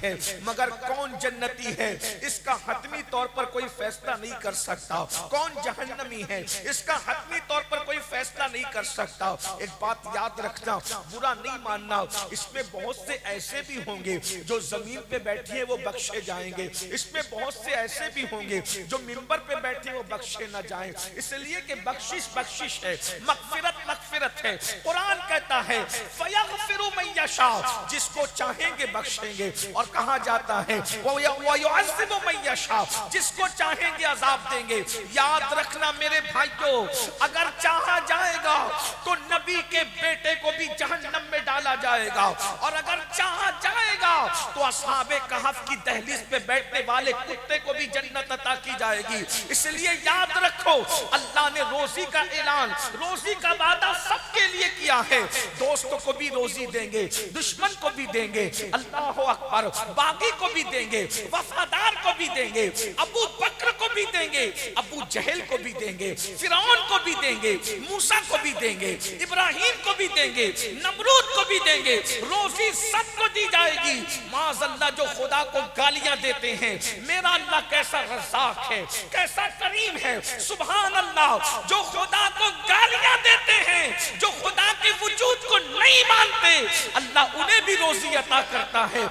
ہے مگر کون جنتی ہے اس کا حتمی طور پر کوئی فیصلہ نہیں کر سکتا، کون جہنمی ہے اس کا حتمی طور پر کوئی فیصلہ نہیں کر سکتا۔ ایک بات یاد رکھنا، برا نہیں ماننا، اس میں بہت سے ایسے بھی ہوں گے جو زمین پہ بیٹھے ہیں وہ بخشے جائیں گے، اس میں بہت سے ایسے بھی ہوں گے جو منبر پہ بیٹھے وہ بخشے نہ جائیں، اس لیے کہ بخشش بخشش ہے، مغفرت مغفرت ہے۔ قرآن کہتا ہے فَيَغْفِرُ مَن يَشَاءُ، جس کو چاہیں گے بخشیں گے، اور کہا جاتا ہے وَيُعَذِّبُ مَن يَشَاءُ، جس کو چاہیں گے عذاب دیں گے۔ یاد رکھنا میرے بھائیوں، اگر چاہا جائے گا تو نبی کے بیٹے کو بھی جہنم میں ڈالا جائے گا، اور اگر چاہا جائے گا تو اصحاب کہف کی دہلیز پہ بیٹھنے والے کتے کو بھی جنت عطا کی جائے گی۔ اس لیے یاد رکھو، اللہ نے روزی کا اعلان، روزی کا وعدہ سب کے لیے کیا ہے، دوستوں کو بھی روزی دیں گے، دشمن کو بھی دیں گے، اللہ اکبر، باغی کو بھی دیں گے، وفادار کو بھی دیں گے، ابو بکر کو بھی دیں گے، ابو جہل کو بھی دیں گے، فرعون کو بھی دیں گے، موسیٰ کو بھی دیں گے، ابراہیم کو بھی دیں گے، نمرود کو بھی دیں گے، روزی سب کو دی جائے گی۔ معاذ اللہ جو خدا کو گالیاں دیتے ہیں، میرا اللہ کیسا رزاق ہے، کیسا کریم ہے، سبحان اللہ، جو خدا کو گالیاں دیتے ہیں، جو خدا کے وجود کو نہیں مانتے، اللہ انہیں بھی روزی عطا کرتا ہے۔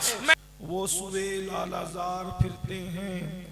وہ سوے لالا زار پھرتے ہیں،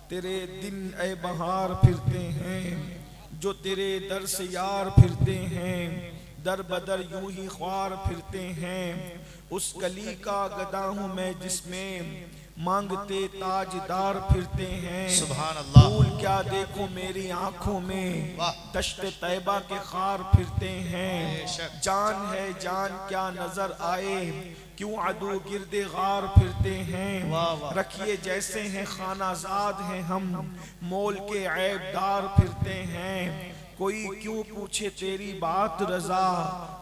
تیرے دن اے بہار پھرتے ہیں، جو تیرے در سے یار پھرتے ہیں، در بدر یوں ہی خوار پھرتے ہیں، اس گلی کا گدا ہوں میں جس میں مانگتے تاجدار پھرتے ہیں۔ سبحان اللہ۔ پھول کیا دیکھو میری آنکھوں میں، دشت طیبہ کے خار پھرتے ہیں، جان ہے جان کیا نظر آئے، کیوں عدو گرد غار پھرتے ہیں، رکھیے جیسے ہیں خانہ زاد ہیں ہم، مول کے عیب دار پھرتے ہیں، کوئی کیوں پوچھے تیری بات رضا،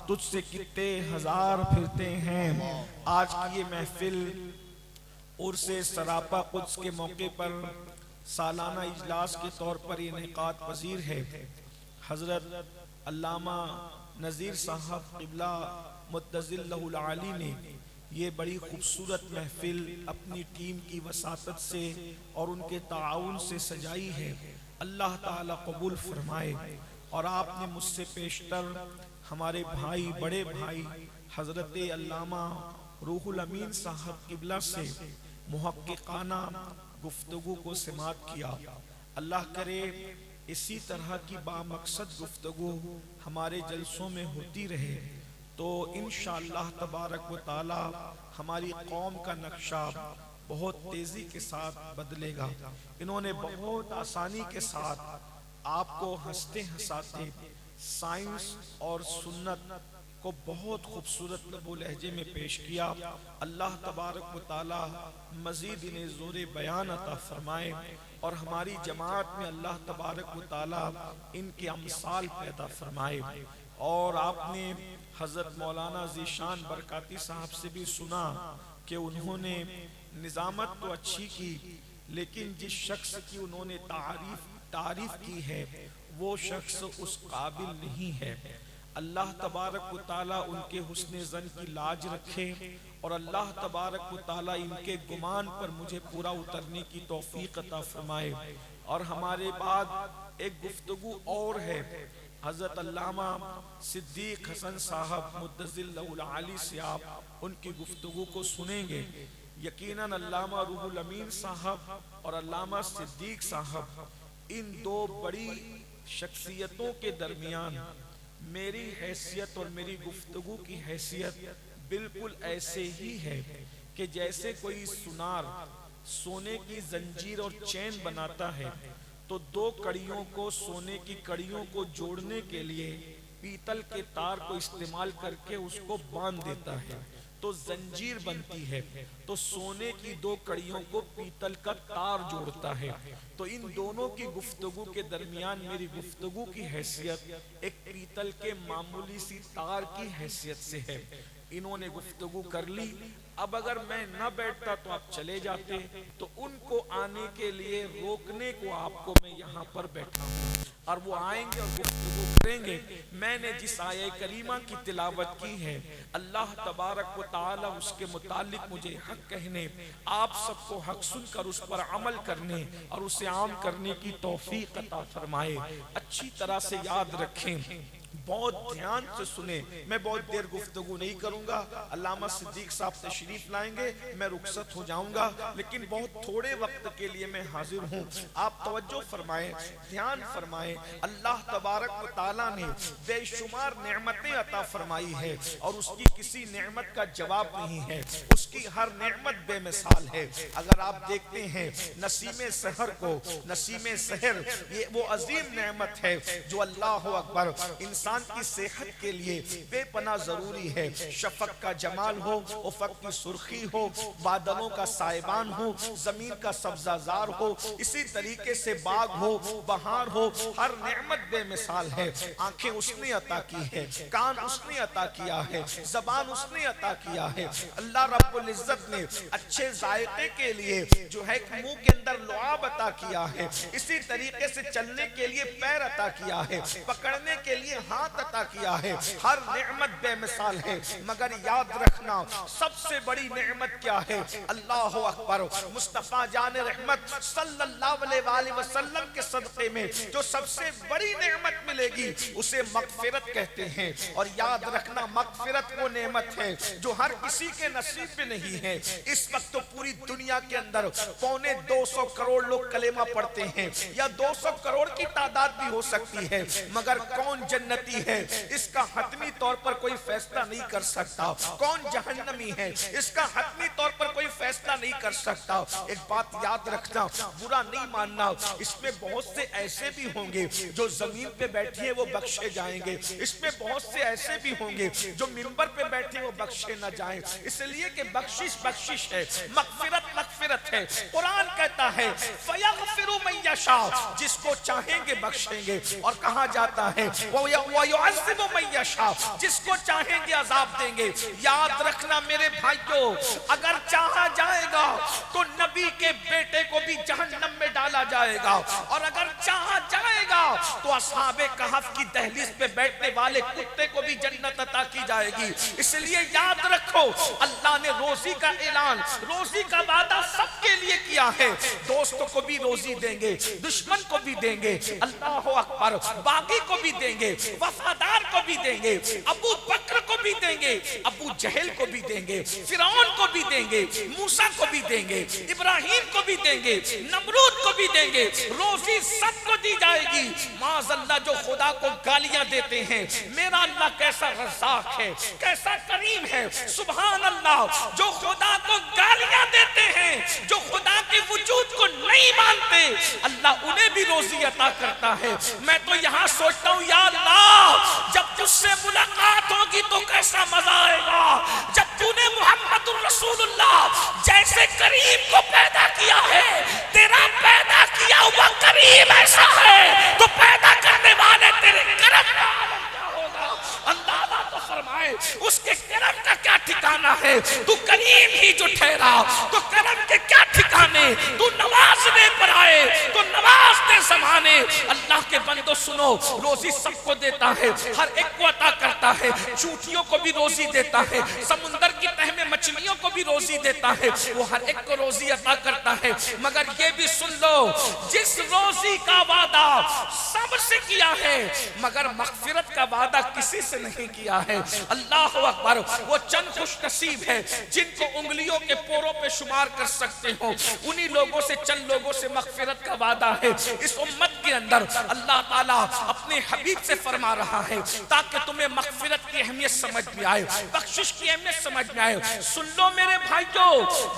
تجھ سے کتے ہزار پھرتے ہیں۔ آج کی یہ محفل عرس سراپا قدس کے موقع پر سالانہ اجلاس کے طور پر انعقاد پذیر ہے۔ حضرت علامہ نذیر صاحب قبلہ متظل لہ العالی نے یہ بڑی خوبصورت محفل اپنی ٹیم کی وساطت سے اور ان کے تعاون سے سجائی ہے، اللہ تعالی قبول فرمائے۔ اور آپ نے مجھ سے پیشتر ہمارے بھائی، بڑے بھائی حضرت علامہ روح الامین صاحب قبلہ سے محققانہ گفتگو کو سماعت کیا۔ اللہ کرے اسی طرح کی بامقصد گفتگو ہمارے جلسوں میں ہوتی رہے تو انشاءاللہ تبارک و تعالی ہماری قوم کا نقشہ بہت تیزی کے ساتھ بدلے گا۔ انہوں نے بہت آسانی کے ساتھ آپ کو ہنستے ہنساتے سائنس اور سنت کو بہت خوبصورت لب و لہجے میں پیش کیا۔ اللہ تبارک و تعالی مزید انہیں زور بیان عطا فرمائے، اور ہماری جماعت میں اللہ تبارک و تعالی ان کے امثال پیدا فرمائے۔ اور آپ نے حضرت مولانا ذیشان برکاتی صاحب سے بھی سنا کہ انہوں نے نظامت تو اچھی کی، لیکن جس شخص کی انہوں نے تعریف کی ہے وہ شخص اس قابل نہیں ہے۔ اللہ تبارک و تعالیٰ ان کے حسن ظن کی لاج رکھے، اور اللہ تبارک و تعالیٰ ان کے گمان پر مجھے پورا اترنے کی توفیق عطا فرمائے۔ اور ہمارے بعد ایک گفتگو اور ہے، حضرت علامہ صدیق حسن صاحب متظل لہ العالی سے آپ ان کی گفتگو کو سنیں گے۔ یقیناً علامہ روح الامین صاحب اور علامہ صدیق صاحب، ان دو بڑی شخصیتوں کے درمیان میری حیثیت اور میری گفتگو کی حیثیت بالکل ایسے ہی ہے کہ جیسے کوئی سونار سونے کی زنجیر اور چین بناتا ہے تو دو کڑیوں کو، سونے کی کڑیوں کو جوڑنے کے لیے پیتل کے تار کو استعمال کر کے اس کو باندھ دیتا ہے تو زنجیر بنتی ہے، تو سونے کی دو کڑیوں کو پیتل کا تار جوڑتا ہے۔ تو ان دونوں کی گفتگو کے درمیان میری گفتگو کی حیثیت ایک پیتل کے معمولی سی تار کی حیثیت سے ہے۔ انہوں نے گفتگو کر لی، اب اگر میں نہ بیٹھتا تو آپ چلے جاتے، تو ان کو آنے کے لیے روکنے کو آپ کو میں یہاں پر بیٹھا ہوں، اور وہ آئیں گے اور گفتگو کریں گے۔ میں نے جس آیہ کریمہ کی تلاوت کی ہے، اللہ تبارک و تعالی اس کے متعلق مجھے حق کہنے، آپ سب کو حق سن کر اس پر عمل کرنے اور اسے عام کرنے کی توفیق عطا فرمائے۔ اچھی طرح سے یاد رکھیں، بہت دھیان سے سنیں، میں بہت دیر گفتگو نہیں کروں گا، علامہ صدیق صاحب تشریف لائیں گے، میں رخصت ہو جاؤں گا، لیکن بہت تھوڑے وقت کے لیے میں حاضر ہوں۔ آپ توجہ فرمائیں، دھیان فرمائیں، اللہ تبارک و تعالیٰ نے بے شمار نعمتیں عطا فرمائی ہے، اور اس کی کسی نعمت کا جواب نہیں ہے، اس کی ہر نعمت بے مثال ہے۔ اگر آپ دیکھتے ہیں نسیم سحر کو، نسیم سحر یہ وہ عظیم نعمت ہے جو اللہ اکبر انسان کی صحت کے لیے بے پناہ ضروری ہے۔ شفق کا جمال ہو، افق کی سرخی ہو، بادلوں کا سائبان ہو، زمین کا سبزہ زار ہو، اسی طریقے سے باغ ہو، بہار ہو، ہر نعمت بے مثال ہے۔ آنکھیں اس نے عطا کی ہے، کان اس نے عطا کیا ہے، زبان اس نے عطا کیا ہے۔ اللہ رب العزت نے اچھے ذائقے کے لیے جو ہے منہ کے اندر لعاب عطا کیا ہے، اسی طریقے سے چلنے کے لیے پیر عطا کیا ہے، پکڑنے کے لیے ہاتھ عطا کیا ہے۔ ہر نعمت بے مثال ہے، مگر یاد رکھنا سب سے بڑی نعمت کیا ہے؟ اللہ اکبر، مصطفیٰ جان رحمت صلی اللہ علیہ وآلہ وسلم کے صدقے میں جو سب سے بڑی نعمت ملے گی اسے مغفرت کہتے ہیں۔ اور یاد رکھنا مغفرت وہ نعمت ہے جو ہر کسی کے نصیب میں نہیں ہے۔ اس وقت تو پوری دنیا کے اندر 250 کروڑ لوگ کلمہ پڑھتے ہیں، یا 200 کروڑ کی تعداد بھی ہو سکتی ہے، مگر کون جنتی ہے اس کا حتمی طور پر کوئی فیصلہ نہیں کر سکتا، کون جہنمی ہے اس کا حتمی طور پر کوئی فیصلہ نہیں کر سکتا۔ ایک بات یاد رکھنا، برا نہیں ماننا، اس میں بہت سے ایسے بھی ہوں گے جو زمین پہ بیٹھے ہیں وہ بخشے جائیں گے، اس میں بہت سے ایسے بھی ہوں گے جو منبر پہ بیٹھے وہ بخشے نہ جائیں، اس لیے کہ بخشش بخشش ہے، مغفرت مغفرت ہے۔ قرآن کہتا ہے فَيَغْفِرُ مَن يَشَاءُ، جس کو چاہیں گے بخشیں گے، اور کہا جاتا ہے وَيُعَذِّبُ مَن يَشَاءُ، جس کو چاہیں گے عذاب دیں گے۔ یاد رکھنا میرے بھائیوں، اگر چاہا جائے گا تو نبی کے بیٹے کو بھی جہنم میں ڈالا جائے گا، اور اگر چاہا جائے گا تو اصحاب کہف کی دہلیز پہ بیٹھنے والے کتے کو بھی جنت عطا کی جائے گی۔ اس لیے یاد رکھو اللہ نے روزی کا اعلان، روزی کا وعدہ سب کے لیے کیا ہے، دوستوں کو بھی روزی دیں گے، دشمن کو بھی دیں گے، اللہ اکبر، باغی کو بھی دیں گے، وفادار کو بھی دیں گے، ابو بکر کو بھی دیں گے، ابو جہل کو بھی دیں گے، فرعون کو بھی دیں گے، موسیٰ کو بھی دیں گے، ابراہیم کو بھی دیں گے، نمرود کو بھی دیں گے، روزی سب کو دی جائے گی۔ معاذ اللہ جو خدا کو گالیاں دیتے ہیں، میرا اللہ کیسا رزاق ہے، کیسا کریم ہے، سبحان اللہ، جو خدا کو گالیاں دیتے ہیں، جو خدا کے وجود کو نہیں مانتے، اللہ انہیں بھی روزی عطا کرتا ہے۔ میں تو یہاں سوچتا ہوں یا اللہ جب تجھ سے ملاقات ہوگی تو کیسا مزہ آئے گا، جب تو نے محمد الرسول اللہ جیسے کریم کو پیدا کیا ہے، تیرا پیدا کیا ہوا کریم ایسا ہے تو پیدا کرنے والے تیرے کرم کا عالم کیا ہوگا۔ اللہ تو فرمائے اس کے کرم کا کیا ٹھکانہ ہے، تو کریم ہی جو ٹھہرا تو کرم کے کیا ٹھکانے، تو نوازنے پر آئے تو نوازنے زمانے۔ اللہ کے بندو سنو، روزی سب کو دیتا ہے، ہر ایک کو عطا کرتا ہے، چوٹیوں کو بھی روزی دیتا ہے، سمندر کی تہ میں مچھلیوں کو بھی روزی دیتا ہے، وہ ہر ایک کو روزی عطا کرتا ہے، مگر یہ بھی سن لو جس روزی کا وعدہ سب سے کیا ہے مگر مغفرت کا وعدہ کسی سے نہیں کیا ہے۔ اللہ اکبر، وہ چند خوش نصیب ہے جن کو انگلیوں کے پوروں پہ شمار کر سکتے ہو، انہی لوگوں سے چند لوگوں سے مغفرت کا وعدہ ہے۔ اس امت کے اندر اللہ تعالیٰ اپنے حبیب سے فرما رہا ہے تاکہ تمہیں مغفرت کی اہمیت سمجھ میں آئے، بخشش کی اہمیت سمجھ میں آئے۔ سن لو میرے بھائیوں،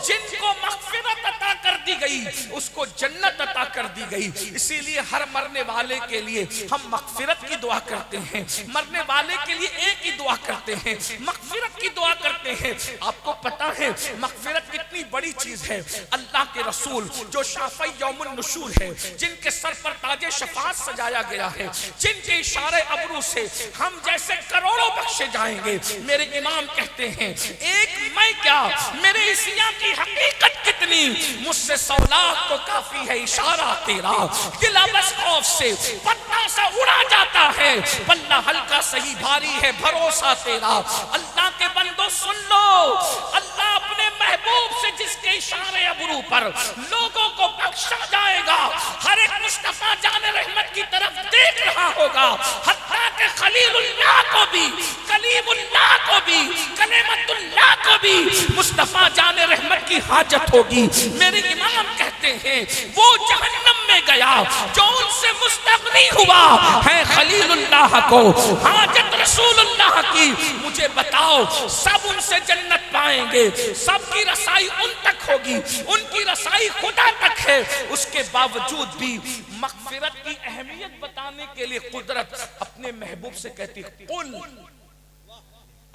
جن کو مغفرت عطا کر دی گئی اس کو جنت عطا کر دی گئی، اسی لیے ہر مرنے والے کے لیے ہم مغفرت کی دعا کرتے ہیں، مرنے والے کے لیے ایک ہی دعا کرتے ہیں، مغفرت کی دعا کرتے ہیں۔ آپ کو پتا ہے مغفرت کتنی بڑی چیز ہے، اللہ کے رسول جو شافعی یوم النشور ہے، جن کے سر پر تاج شفاعت سجایا گیا ہے، جن کے اشارے ابرو سے ہم جیسے کروڑوں بخشے جائیں گے، میرے امام کہتے ہیں ایک میں کیا، میرے عیسیٰ کی حقیقت کتنی، مجھ سے 100 لاکھ کو کافی ہے اشارہ تیرا، دل بس خوف سے پتہ سا اڑا جاتا ہے، پلہ ہلکا صحیح بھاری ہے بھروسہ تیرا۔ اللہ کے بندو سن لو، اللہ اپنے محبوب سے جس کے اشارے ابرو پر لوگوں کو بخشا جائے گا، ہر ایک مصطفیٰ جان رحمت کی طرف دیکھ رہا ہوگا، حتیٰ کہ خلیل اللہ کو بھی، کلیم اللہ کو بھی، کلمت اللہ کو بھی مصطفیٰ جان رحمت کی حاجت ہوگی۔ میرے امام کہتے ہیں وہ جہنم میں گیا جو ان سے مستغنی ہوا ہے خلیل اللہ کو حاجت رسول اللہ کی۔ مجھے بتاؤ سب ان سے جنت پائیں گے، سب کی رسائی ان تک ہوگی، ان کی رسائی خدا تک ہے، اس کے باوجود بھی مغفرت کی اہمیت بتانے کے لیے قدرت اپنے محبوب سے کہتی قل،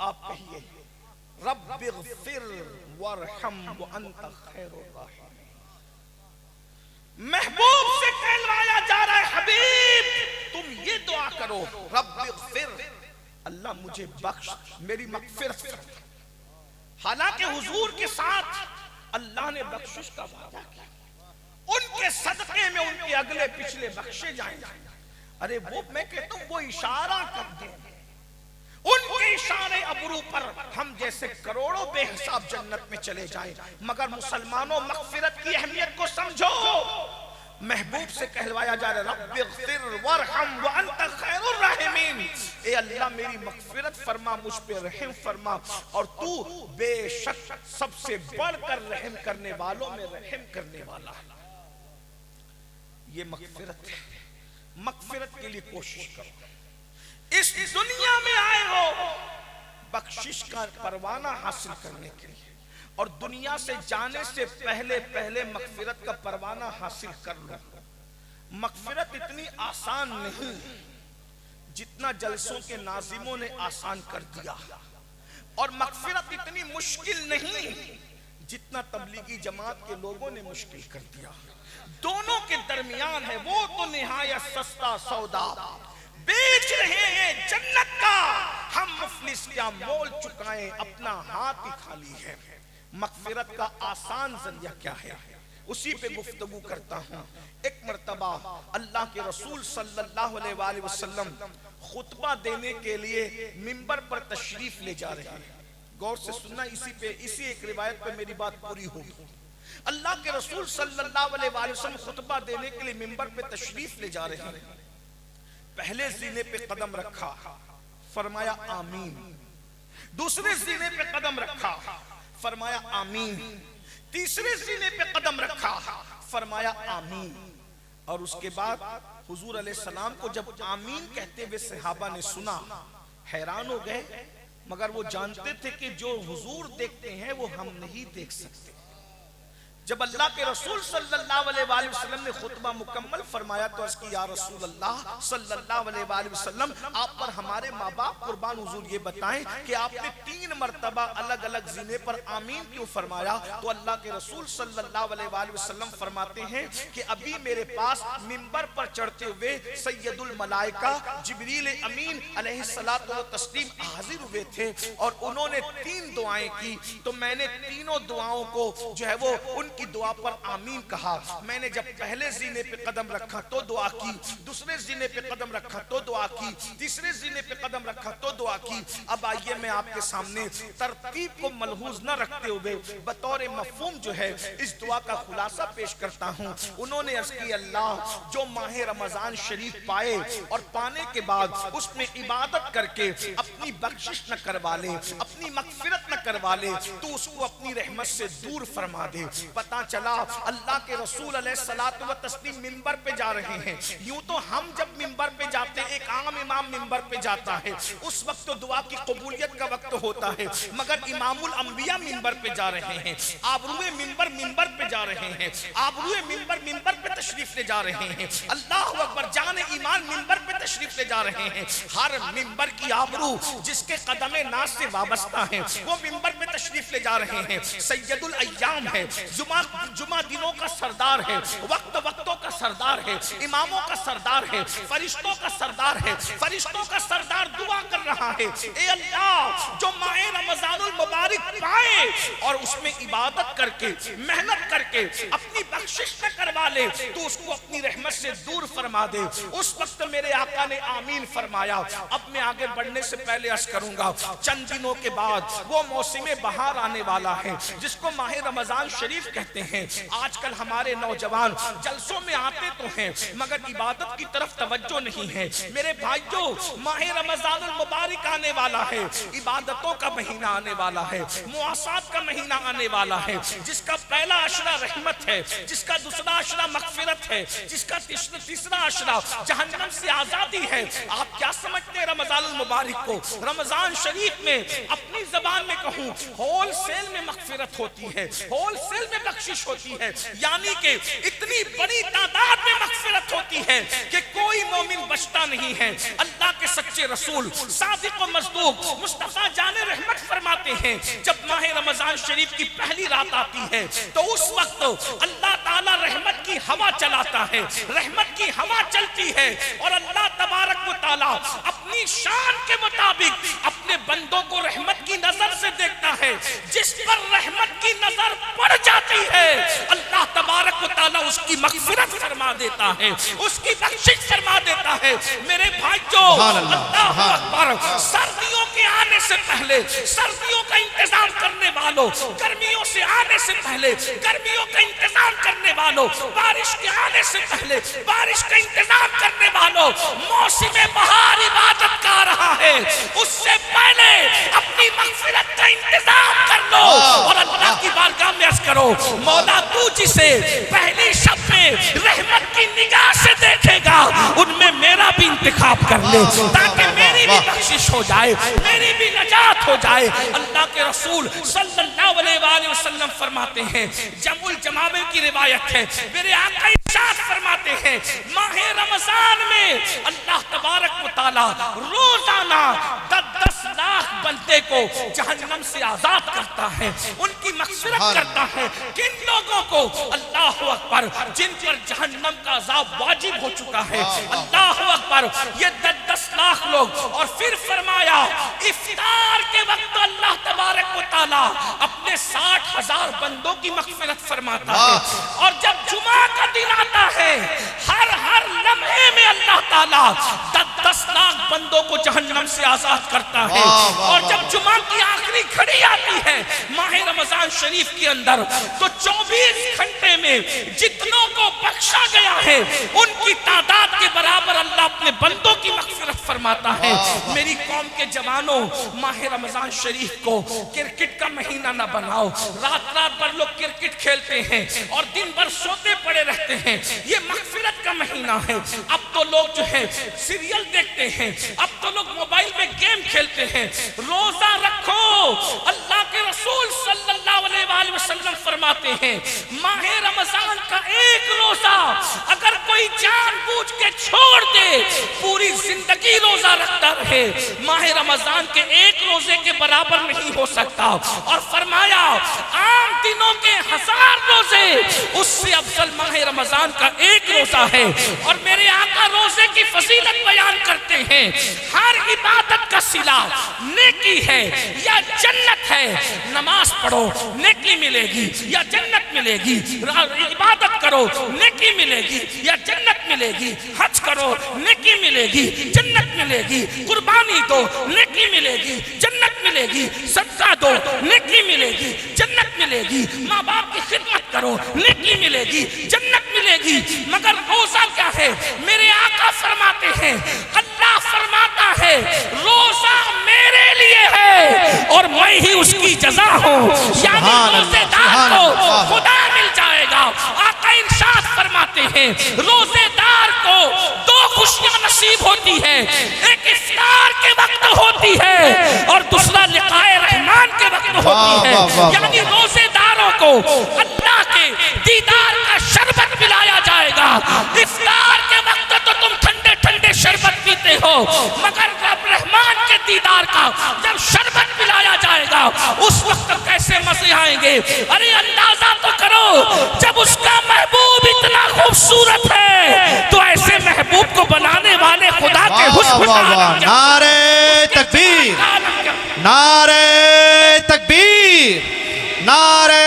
آپ کہیے رب اغفر وارحم وانت خیر الراحمین۔ محبوب سے کہلوایا جا رہا ہے حبیب تم یہ دعا کرو، رب اغفر، اللہ مجھے بخش، میری مغفرت کر۔ حالانکہ حضور کے ساتھ اللہ نے بخشش کا وعدہ کیا، ان کے صدقے میں ان کے اگلے پچھلے بخشے جائیں گے۔ ارے وہ میں کہتا ہوں وہ اشارہ کر دیں، ان کے اشارے ابرو پر ہم جیسے کروڑوں بے حساب جنت میں چلے جائیں۔ مگر مسلمانوں مغفرت کی اہمیت کو سمجھو، محبوب سے کہلوایا جا رہا ہے رب اغفر وارحم وانت خیر الراحمین، اے اللہ میری مغفرت فرما، مجھ پہ رحم فرما، اور تو بے شک سب سے بڑھ کر رحم کرنے والوں میں رحم کرنے والا ہے۔ یہ مغفرت ہے، مغفرت کے لیے کوشش کرو۔ اس دنیا میں آئے ہو بخشش کا پروانہ حاصل کرنے کے لیے، اور دنیا سے جانے سے پہلے مغفرت کا پروانہ حاصل کر لو۔ مغفرت اتنی آسان نہیں جتنا جلسوں کے ناظموں نے آسان کر دیا، اور مغفرت اتنی مشکل نہیں جتنا تبلیغی جماعت کے لوگوں نے مشکل کر دیا۔ دونوں کے درمیان ہے، وہ تو نہایت سستا سودا بیچ رہے ہیں جنت کا، ہم مفلس کیا مول چکائیں، اپنا ہاتھ ہی خالی ہے۔ مغفرت کا آسان ذریعہ کیا ہے، اسی پہ گفتگو کرتا ہوں۔ ایک مرتبہ اللہ کے رسول صلی اللہ علیہ وآلہ وسلم خطبہ دینے کے لیے منبر پر تشریف لے جا رہے ہیں۔ غور سے سننا، اسی ایک روایت پہ میری بات پوری ہوگی۔ اللہ کے رسول صلی اللہ علیہ وآلہ وسلم خطبہ دینے کے لیے منبر پہ تشریف لے جا رہے ہیں۔ پہلے زینے پہ قدم رکھا، فرمایا آمین، دوسرے زینے پہ قدم رکھا، فرمایا آمین، تیسرے زینے پہ قدم رکھا، فرمایا آمین، اور اس کے بعد حضور علیہ السلام کو جب آمین کہتے ہوئے صحابہ نے سنا حیران ہو گئے، مگر وہ جانتے تھے کہ جو حضور دیکھتے ہیں وہ ہم نہیں دیکھ سکتے۔ جب اللہ کے رسول صلی اللہ علیہ وآلہ وسلم نے خطبہ مکمل فرمایا تو عرض کی یا رسول اللہ صلی اللہ علیہ وآلہ وسلم، آپ پر ہمارے ماں باپ قربان، حضور یہ بتائیں کہ آپ نے 3 مرتبہ الگ الگ زینے پر آمین کیوں فرمایا؟ تو اللہ کے رسول صلی اللہ علیہ وآلہ وسلم فرماتے ہیں کہ ابھی میرے پاس منبر پر چڑھتے ہوئے سید الملائکہ جبریل امین علیہ الصلوۃ والتسلیم حاضر ہوئے تھے، اور انہوں نے 3 دعائیں کی، تو میں نے تینوں دعاؤں کو جو ہے وہ ان کی دعا پر آمین کہا۔ میں نے جب پہلے زینے پہ قدم رکھا تو دعا کی، دوسرے زینے پہ قدم رکھا تو دعا کی، تیسرے زینے پہ قدم رکھا تو دعا کی۔ اب آئیے میں آپ کے سامنے ترتیب کو ملحوظ نہ رکھتے ہوئے بطور مفہوم جو ہے اس دعا کا خلاصہ پیش کرتا ہوں۔ انہوں نے عرض کی اللہ جو ماہ رمضان شریف پائے اور پانے کے بعد اس میں عبادت کر کے اپنی بخشش نہ کروا لے، اپنی مغفرت نہ کروا لے، تو اس کو اپنی رحمت سے دور فرما دے۔ پتا چلا اللہ کے رسول علیہ الصلوۃ والتسلیم منبر پہ جا رہے ہیں۔ یوں تو ہم جب منبر پہ جاتے ہیں، ایک عام امام منبر پہ جاتا ہے، اس وقت تو دعا کی قبولیت کا وقت ہوتا ہے، مگر امام الانبیاء منبر پہ جا رہے ہیں، آبروئے منبر پہ جا رہے ہیں، آبروئے منبر پہ تشریف لے جا رہے ہیں، اللہ اکبر، جان ایمان منبر پہ تشریف لے جا رہے ہیں۔ ہر منبر کی آبرو جس کے قدم ناز سے وابستہ ہیں وہ منبر پہ تشریف لے جا رہے ہیں۔ سید الایام ہے، جمعہ دنوں کا سردار ہے، وقت وقتوں کا سردار ہے، اماموں کا سردار ہے، فرشتوں کا سردار ہے، فرشتوں کا سردار دعا کر رہا ہے، اے اللہ جو ماہ رمضان المبارک پائے اور اس میں عبادت کر کے محنت کر کے اپنی بخشش نہ کروا لے تو اس کو اپنی رحمت سے دور فرما دے۔ اس وقت میرے آقا نے آمین فرمایا۔ اب میں آگے بڑھنے سے پہلے عرض کروں گا، چند دنوں کے بعد وہ موسم بہار آنے والا ہے جس کو ماہ رمضان شریف کہتے ہیں۔ آج کل ہمارے نوجوان جلسوں میں آتے تو ہیں مگر عبادت کی طرف توجہ نہیں ہے۔ میرے بھائیوں، ماہ رمضان المبارک آنے والا ہے، عبادتوں کا مہینہ آنے والا ہے، معاصات کا مہینہ آنے والا ہے، جس کا پہلا عشرہ رحمت ہے، جس کا دوسرا عشرہ مغفرت ہے، جس کا تیسرا عشرہ جہنم سے آزادی ہے۔ آپ کیا سمجھتے ہیں رمضان المبارک کو؟ رمضان شریف میں اپنی زبان میں کہوں ہول سیل میں مغفرت ہوتی ہے، ہول سیل میں بخشش ہوتی ہے، یعنی کہ اتنی بڑی تعداد میں مغفرت ہوتی ہے کہ کوئی مومن بچتا نہیں ہے۔ اللہ کے سچے رسول صادق و مصدوق مصطفیٰ جان رحمت فرماتے ہیں جب ماہ رمضان شریف کی پہلی رات آتی ہے تو اس وقت اللہ تعالیٰ رحمت کی ہوا چلاتا ہے، رحمت کی ہوا چلتی ہے اور اللہ تبارک و تعالیٰ اپنی شان کے مطابق اپنے بندوں کو رحمت کی نظر سے دیکھتا ہے۔ جس پر رحمت کی نظر پڑ جاتی ہے اللہ تبارک و تعالیٰ اس کی مغفرت فرما دیتا ہے، اس کی بخشش فرما دیتا ہے۔ میرے بھائیوں، اللہ اکبر، سردیوں کے آنے سے پہلے سردیوں کا انتظام کرنے والوں، گرمیوں سے آنے سے پہلے گرمیوں کا انتظام کرنے والوں، بارش کے آنے سے پہلے بارش کا انتظام کرنے والوں، موسم بہار عبادت کا آ رہا ہے، اس سے پہلے اپنی مغفرت کا انتظام کر لو اور اللہ کی بارگاہ میں عرض کرو، مولا تو جسے پہلی شب میں رحمت کی نگاہ سے دیکھے گا ان میں میرا بھی انتخاب کر لے تاکہ میری بھی بخشش ہو جائے، میری بھی نجات ہو جائے۔ اللہ کے رسول صلی اللہ علیہ وآلہ وسلم فرماتے ہیں، جمع الجمامع کی روایت ہے، میرے آقا ارشاد فرماتے ہیں ماہ رمضان میں اللہ تبارک و تعالی روزانہ 10 لاکھ بندے کو جہنم سے آزاد کرتا ہے، ان کی مغفرت کرتا ہے۔ کن لوگوں کو؟ اللہ اکبر، جن پر جہنم کا عذاب واجب ہو چکا ہے۔ اللہ اکبر، یہ 10 لاکھ لوگ۔ اور پھر فرمایا افطار کے وقت اللہ تبارک و تعالی اپنے 60,000 بندوں کی مغفرت فرماتا ہے، اور جب جمعہ کا دن آتا ہے ہر لمحے میں اللہ تعالیٰ 10 لاکھ بندوں کو جہنم سے آزاد کرتا ہے۔ اور جب جمعہ کی آخری گھڑی آتی ہے ماہ رمضان شریف کے اندر تو 24 گھنٹے میں جتنوں کو بخشا گیا ہے ان کی تعداد کے برابر اللہ اپنے بندوں کی مغفرت فرماتا ہے۔ میری قوم کے جوانوں، ماہ رمضان شریف کو کرکٹ کا مہینہ نہ بناؤ۔ رات بھر لوگ کرکٹ کھیلتے ہیں اور دن بھر سوتے پڑے رہتے ہیں، یہ مغفرت کا مہینہ ہے۔ اب تو لوگ جو ہے سیریل دیکھتے ہیں، اب تو لوگ موبائل میں گیم کھیلتے ہیں۔ روزہ رکھو، اللہ کے رسول صلی اللہ علیہ وآلہ وسلم فرماتے ہیں ماہ رمضان کا ایک روزہ اگر کوئی جان بوجھ کے چھوڑ دے پوری زندگی روزہ رکھتا رہے، ماہ رمضان کے ایک روزے کے برابر نہیں ہو سکتا۔ اور فرمایا عام دنوں کے 1000 روزے اس سے افضل ماہ رمضان کا ایک روزہ ہے۔ اور میرے آقا روزے کی فضیلت بیان کرتے ہیں، ہر عبادت کا صلہ نیکی ہے یا جنت ہے۔ نماز پڑھو نیکی ملے گی یا جنت ملے گی، عبادت کرو نیکی ملے گی یا جنت ملے گی، حج کرو نیکی ملے گی جنت ملے گی، قربانی دو نیکی ملے گی جنت ملے گی، صدقہ دو نیکی ملے گی جنت ملے گی، ماں باپ کی خدمت کرو نیکی ملے گی جنت ملے گی۔ مگر روزہ کیا ہے؟ میرے آقا فرماتے ہیں، اللہ فرماتا ہے روزہ میرے لیے ہے اور میں ہی اس کی جزا ہوں، یعنی روزے دار کو خدا مل جائے گا۔ آقا ارشاد فرماتے ہیں روزے دار کو 2 خوشیاں نصیب ہوتی ہے، ایک افطار کے وقت ہوتی ہے اور دوسرا لقائے رحمان کے وقت ہوتی ہے، یعنی روزے داروں کو اللہ کے دیدار کا شربت پلایا جائے گا۔ افطار کے وقت تو تم ٹھنڈے ٹھنڈے شربت پیتے ہو، مگر رب رحمان کے دیدار کا جب شربت پلایا جائے گا اس وقت کیسے مزے آئیں گے۔ ارے اندازہ تو کرو جب اس کا محبوب اتنا خوبصورت ہے تو ایسے محبوب کو بنانے والے خدا کے حسن نعرہ تکبیر، نعرہ تکبیر، نعرہ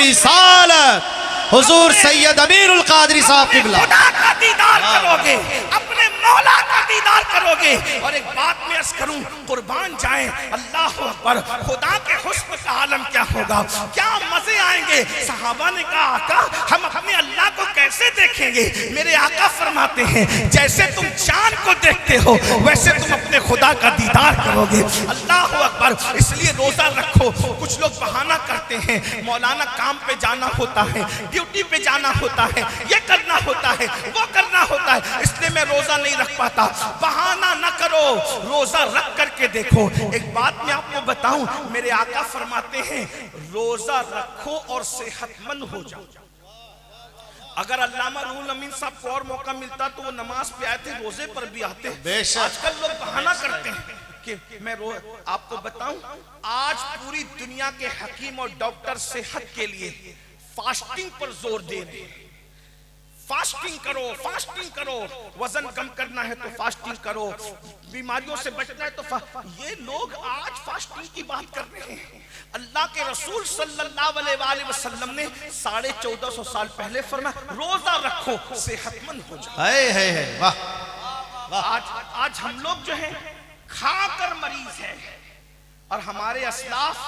رسالت، حضور سید امیر القادری صاحب قبلہ. خدا کا دیدار کرو گے، اپنے مولا کا دیدار کرو گے. اور ایک بات میں عرض کروں، قربان جائیں، اللہ اکبر، خدا کے حسن کا عالم کیا ہوگا، کیا مزے آئیں گے. صحابہ نے کہا آقا ہم اپنے اللہ کو کیسے دیکھیں گے؟ میرے آقا فرماتے ہیں جیسے تم چاند کو دیکھتے ہو ویسے تم اپنے خدا کا دیدار کرو گے. اللہ اکبر. اس لیے روزہ رکھو. کچھ لوگ بہانہ کرتے ہیں، مولانا کام پہ جانا ہوتا ہے، ڈیوٹی پہ جانا ہوتا ہے، یہ کرنا ہوتا ہے، وہ کرنا ہوتا ہے، اس لیے میں روزہ نہیں رکھ پاتا. بہانہ نہ کرو، روزہ رکھ کر کے دیکھو. ایک بات میں آپ کو بتاؤں، میرے آقا فرماتے ہیں روزہ رکھو اور صحت مند ہو جاؤ. اگر علامہ روح الامین صاحب کو اور موقع ملتا تو وہ نماز پہ آئے تھے، روزے پر بھی آتے. آج کل لوگ بہانہ کرتے ہیں کہ میں آپ کو بتاؤں، آج پوری دنیا کے حکیم اور ڈاکٹر صحت کے لیے فاسٹنگ پر زور دے رہے ہیں. فاسٹنگ کرو، فاسٹنگ کرو. وزن کم کرنا ہے تو فاسٹنگ کرو، بیماریوں سے بچنا ہے تو یہ لوگ آج فاسٹنگ کی بات کر رہے ہیں. اللہ کے رسول صلی اللہ علیہ وآلہ وسلم نے 1450 سال پہلے فرمایا روزہ رکھو صحت مند ہو جاؤ. آج ہم لوگ جو ہیں کھا کر مریض ہیں اور ہمارے اسلاف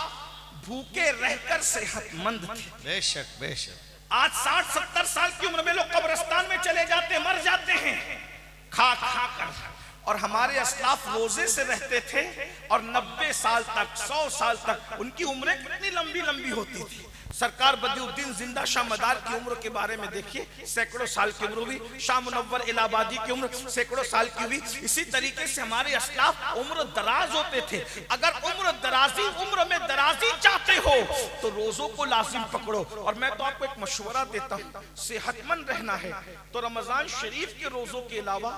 بھوکے رہ کر صحت مند تھے. بے شک بے شک. آج 60-70 سال کی عمر میں لوگ قبرستان میں چلے جاتے ہیں، مر جاتے ہیں کھا کھا کر. اور ہمارے اسلاف روزے سے رہتے تھے اور 90 سال تک، 100 سال تک ان کی عمریں کتنی لمبی لمبی ہوتی تھی. سرکار بدیع الدین زندہ شاہ مدار کی عمر کے بارے میں دیکھیے، سینکڑوں سال کی عمر ہوئی. شاہ منور الہ آبادی کی عمر سینکڑوں سال کی ہوئی. اسی طریقے سے ہمارے اسلاف عمر دراز ہوتے تھے. اگر عمر میں درازی چاہتے ہو تو روزوں کو لازم پکڑو. اور میں تو آپ کو ایک مشورہ دیتا ہوں، صحت مند رہنا ہے تو رمضان شریف کے روزوں کے علاوہ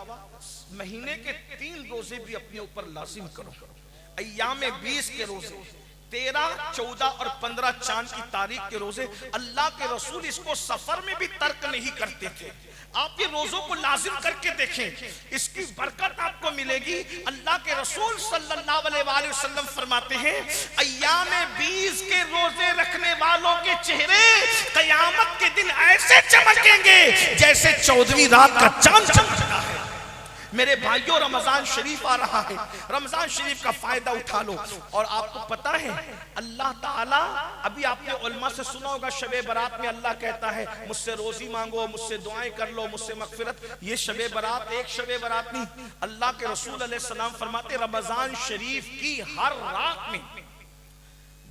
مہینے کے 3 روزے بھی اپنے اوپر لازم کرو. ایام 20 کے روزے، 13، 14 اور 15 چاند کی تاریخ کے روزے. اللہ کے رسول اس کو سفر میں بھی ترک نہیں کرتے تھے. آپ یہ روزوں کو لازم کر کے دیکھیں، اس کی برکت آپ کو ملے گی. اللہ کے رسول صلی اللہ علیہ وآلہ وسلم فرماتے ہیں ایام 20 کے روزے رکھنے والوں کے چہرے قیامت کے دن ایسے چمکیں گے جیسے 14ویں رات کا چاند چمکتا ہے. میرے بھائیوں رمضان شریف آ رہا ہے، رمضان شریف کا فائدہ اٹھا لو. اور آپ کو پتا ہے اللہ تعالیٰ، ابھی آپ نے علماء سے سنا ہوگا شب برات میں اللہ کہتا ہے مجھ سے روزی مانگو، مجھ سے دعائیں کر لو، مجھ سے مغفرت. یہ شب برات ایک شب برات نہیں. اللہ کے رسول علیہ السلام فرماتے رمضان شریف کی ہر رات میں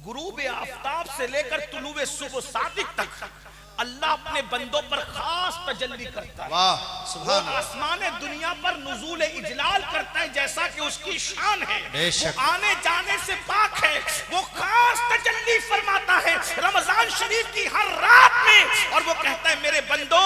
غروب آفتاب سے لے کر طلوع صبح صادق تک اللہ اپنے بندوں پر خاص تجلی کرتا ہے. وہ آسمان دنیا پر نزول اجلال کرتا ہے جیسا کہ اس کی شان ہے. وہ آنے جانے سے پاک ہے. وہ خاص تجلی فرماتا ہے رمضان شریف کی ہر رات میں اور وہ کہتا ہے میرے بندو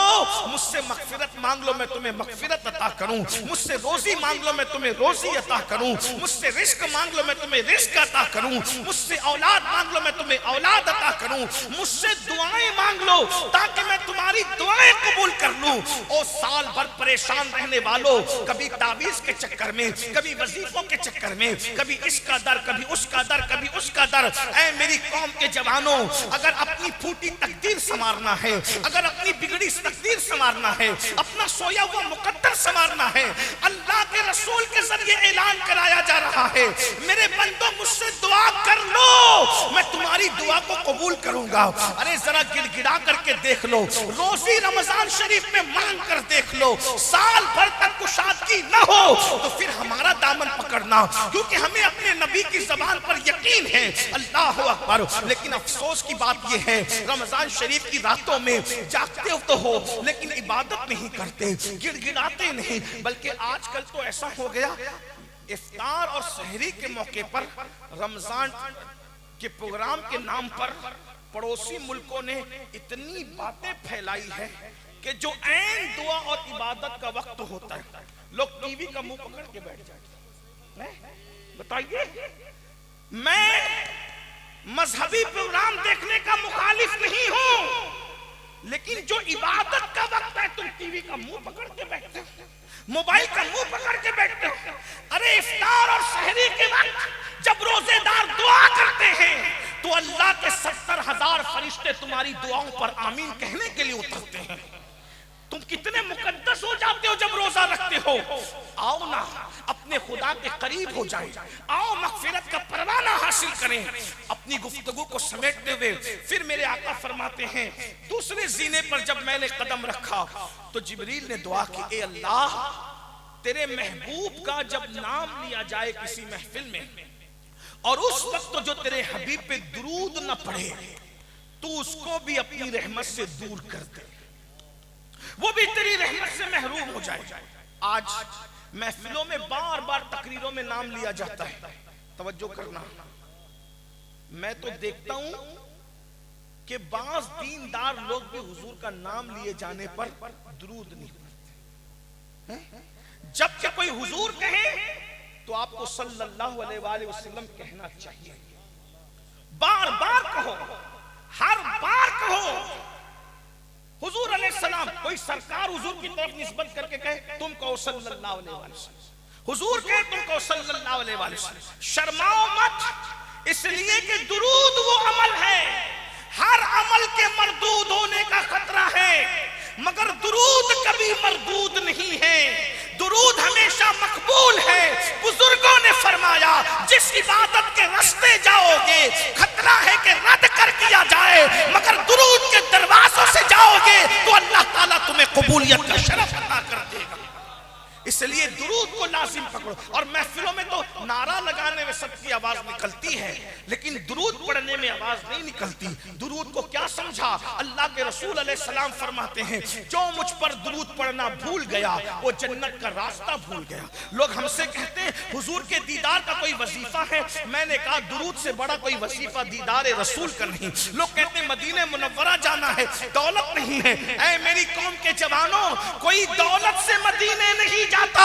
مجھ سے مغفرت مانگ لو میں تمہیں مغفرت عطا کروں. مجھ سے روزی مانگ لو میں تمہیں روزی عطا کروں. مجھ سے رزق مانگ لو میں تمہیں رزق عطا کروں. مجھ سے اولاد مانگ لو میں تمہیں اولاد عطا کروں. مجھ سے دعائیں مانگ لو تاکہ میں تمہاری دعائیں قبول کر لوں. او سال بھر پریشان رہنے والوں، کبھی تعویذ کے چکر میں، کبھی وظیفوں کے چکر میں، کبھی اس کا در، کبھی اس کا در، کبھی اس کا در. اے میری قوم کے جوانوں، اگر اپنی پھوٹی تقدیر سنوارنا ہے، اگر اپنی بگڑی تقدیر سنوارنا ہے، اپنا سویا ہوا مقدر سنوارنا ہے، اللہ کے رسول کے ذریعے اعلان کرایا جا رہا ہے میرے بندوں مجھ سے دعا کر لو میں تمہاری دعا کو قبول کروں گا. ارے ذرا گڑ گڑا کر کے دیکھ لو، روزی رمضان شریف میں مانگ کر دیکھ لو. سال بھر تک کشادگی نہ ہو تو پھر ہمارا دامن پکڑنا، کیونکہ ہمیں اپنے نبی کی زبان پر یقین ہے. اللہ اکبر. لیکن افسوس کی بات یہ ہے رمضان شریف کی راتوں میں جاگتے ہو تو ہو لیکن عبادت نہیں کرتے، گڑ گڑاتے نہیں. بلکہ آج کل تو ایسا ہو گیا افطار اور سحری کے موقع پر رمضان کے پروگرام کے نام پر پڑوسی ملکوں نے اتنی باتیں پھیلائی ہے کہ جو عین دعا اور عبادت کا وقت ہوتا ہے لوگ ٹی وی کا منہ پکڑ کے بیٹھ جاتے ہیں. بتائیے، میں مذہبی پروگرام دیکھنے کا مخالف نہیں ہوں لیکن جو عبادت کا وقت ہے تم ٹی وی کا منہ پکڑ کے بیٹھتے ہو, موبائل کا منہ پکڑ کے بیٹھتے ہو. ارے افطار اور سحری کے وقت جب روزے دار دعا کرتے ہیں تو اللہ کے 70,000 فرشتے تمہاری دعاؤں پر آمین کہنے کے لیے اترتے ہیں. تم کتنے مقدس ہو جاتے ہو جب روزہ رکھتے ہو. آؤ نا اپنے خدا کے قریب ہو جائیں, آؤ مغفرت کا پروانہ حاصل کریں. اپنی گفتگو کو سمیٹتے ہوئے پھر میرے آقا فرماتے ہیں دوسرے زینے پر جب میں نے قدم رکھا تو جبریل نے دعا کی, اے اللہ تیرے محبوب کا جب نام لیا جائے کسی محفل میں اور اس وقت جو تیرے حبیب پہ درود نہ پڑھے تو اس کو بھی اپنی رحمت سے دور کر دے, وہ بھی تیری رحمت سے محروم ہو جائے. آج محفلوں میں بار بار تقریروں میں نام لیا جاتا ہے. توجہ کرنا, میں تو دیکھتا ہوں کہ بعض دیندار لوگ بھی حضور کا نام لیے جانے پر درود نہیں پڑھتے. جب کہ کوئی حضور کہے تو آپ کو صلی اللہ علیہ وآلہ وسلم کہنا چاہیے. بار بار کہو, ہر بار کہو حضور علیہ السلام. کوئی سرکار حضور کی طرف نسبت کر کے کہے تم کہو صلی اللہ علیہ وآلہ وسلم, حضور کہے تم کہو صلی اللہ علیہ وآلہ وسلم. شرماؤ مت, اس لیے کہ درود وہ عمل ہے, ہر عمل کے مردود ہونے کا خطرہ ہے, مگر درود کبھی مردود نہیں ہے, درود ہمیشہ مقبول ہے. بزرگوں نے فرمایا جس عبادت کے راستے جاؤ گے خطرہ ہے کہ رد کر دیا جائے, مگر درود کے دروازوں سے جاؤ گے تو اللہ تعالیٰ تمہیں قبولیت کا شرف عطا کر دے گا. اس لیے درود کو لازم پکڑو. اور محفلوں میں تو نعرہ لگانے میں سب کی آواز نکلتی ہے لیکن درود پڑھنے میں آواز نہیں نکلتی. درود کو کیا سمجھا؟ اللہ کے رسول علیہ السلام فرماتے ہیں جو مجھ پر درود پڑھنا بھول گیا وہ جنت کا راستہ بھول گیا. لوگ ہم سے کہتے ہیں حضور کے دیدار کا کوئی وظیفہ ہے. میں نے کہا درود سے بڑا کوئی وظیفہ دیدار رسول کا نہیں. لوگ کہتے ہیں مدینہ منورہ جانا ہے, دولت نہیں ہے. اے میری قوم کے جوانوں, کوئی دولت سے مدینے نہیں جاتا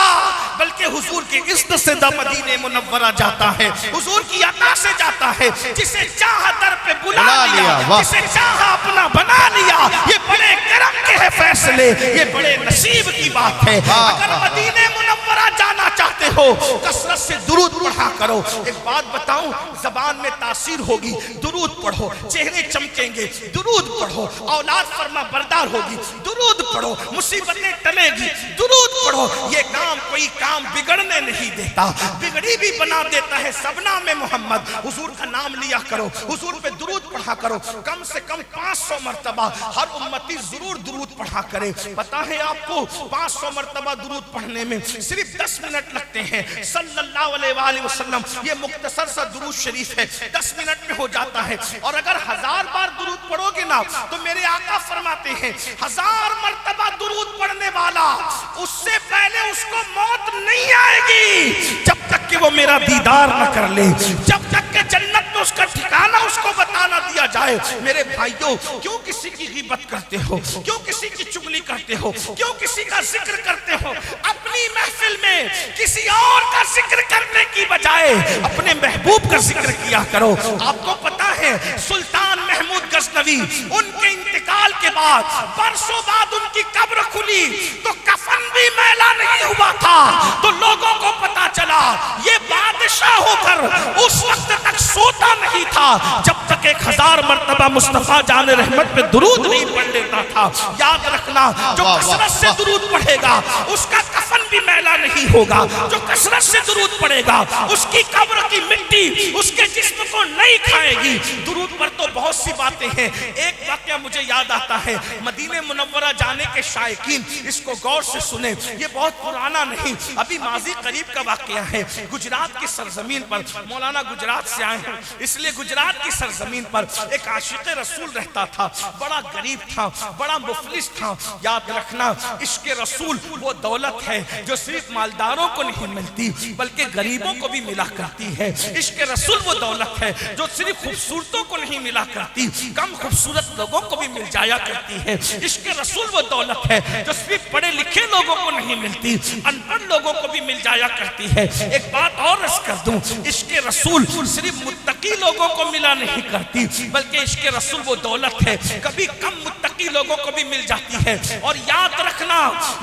بلکہ حضور کی عزت سے مدینہ منورہ جاتا ہے, حضور کی عطا سے جاتا ہے. جسے چاہا در پہ بلا لیا, جسے چاہا اپنا بنا لیا. یہ بڑے کرم کے ہیں فیصلے, یہ بڑے نصیب کی بات ہے. اگر مدینہ منورہ جانا چاہتے ہو کثرت سے درود پڑھا کرو. ایک بات بتاؤں, زبان میں تاثیر ہوگی, درود پڑھو. چہرے چمکیں گے, درود پڑھو. اولاد فرما بردار ہوگی, درود پڑھو. مصیبتیں ٹلے گی, درود پڑھو. یہ کام کوئی کام بگڑنے نہیں دیتا, بگڑی بھی بنا دیتا ہے. سبنا میں محمد, حضور کا نام لیا کرو, حضور پہ درود پڑھا کرو. کم سے کم 500 مرتبہ ہر امتی ضرور درود پڑھا کرے. پتا ہے آپ کو 500 مرتبہ درود پڑھنے میں صرف 10 منٹ لگتے ہیں. صلی اللہ علیہ وآلہ وسلم, یہ مختصر سا درود شریف ہے, 10 منٹ میں ہو جاتا ہے. اور اگر 1000 بار درود پڑھو گے نا تو میرے آقا فرماتے ہیں 1000 مرتبہ درود پڑھنے والا اس سے پہلے اس کو موت نہیں آئے گی جب تک کہ وہ میرا دیدار نہ کر لے, جب تک کہ جنت میں اس کا ٹھکانہ اس کو بتانا دیا جائے. میرے بھائیوں, کیوں کسی کی غیبت کرتے ہو, کیوں کسی کی چگلی کرتے ہو, کیوں کسی کا ذکر کرتے ہو؟ اپنی محفل میں کسی اور کا ذکر کرنے کی بجائے اپنے محبوب کا ذکر کیا کرو. آپ کو پتا ہے سلطان محمود غزنوی, ان کے انتقال کے بعد برسوں بعد ان کی قبر کھلی تو کفن بھی میلا نہیں ہوا تھا. تو لوگوں کو پتا چلا یہ بادشاہ ہو کر اس وقت تک سوتا نہیں تھا جب تک 1000 مرتبہ مصطفیٰ جان رحمت پہ درود نہیں پڑھ لیتا تھا. یاد رکھنا, جو کثرت سے درود پڑھے گا اس کا کفن بھی میلا نہیں ہوگا. جو کثرت سے درود پڑھے گا اس کی قبر کی مٹی اس کے جسم کو نہیں کھائے گی. درود پر تو بہت سی باتیں ہیں. ایک واقعہ مجھے یاد آتا ہے, مدینہ منورہ جانے کے شائقین اس کو غور سے سنیں, یہ بہت پرانا نہیں, ابھی ماضی قریب کا واقعہ ہے. گجرات کی سرزمین پر, مولانا گجرات سے آئے ہیں اس لیے گجرات کی سرزمین پر ایک عاشق رسول رہتا تھا. بڑا غریب تھا, بڑا مفلس تھا. یاد رکھنا, عشق رسول وہ دولت ہے جو صرف مالداروں کو نہیں ملتی بلکہ غریبوں کو بھی ملا کرتی ہے. عشق رسول وہ دولت ہے جو صرف خوبصورتوں کو نہیں ملا کرتی, کم خوبصورت لوگوں کو بھی مل جایا کرتی ہے. عشق رسول وہ دولت ہے جو صرف پڑھے لکھے لوگوں کو نہیں ملتی, ان پڑھ لوگوں کو بھی مل جایا کرتی ہے. ایک بات اور عرض کر دوں, عشق رسول صرف متقی لوگوں کو ملا نہیں کرتی بلکہ عشق رسول وہ دولت ہے کبھی کم متقی تقی لوگوں کو بھی مل جاتی ہے. اور یاد رکھنا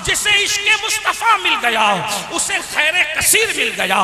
جسے عشق مصطفیٰ مل گیا اسے خیر کثیر مل گیا.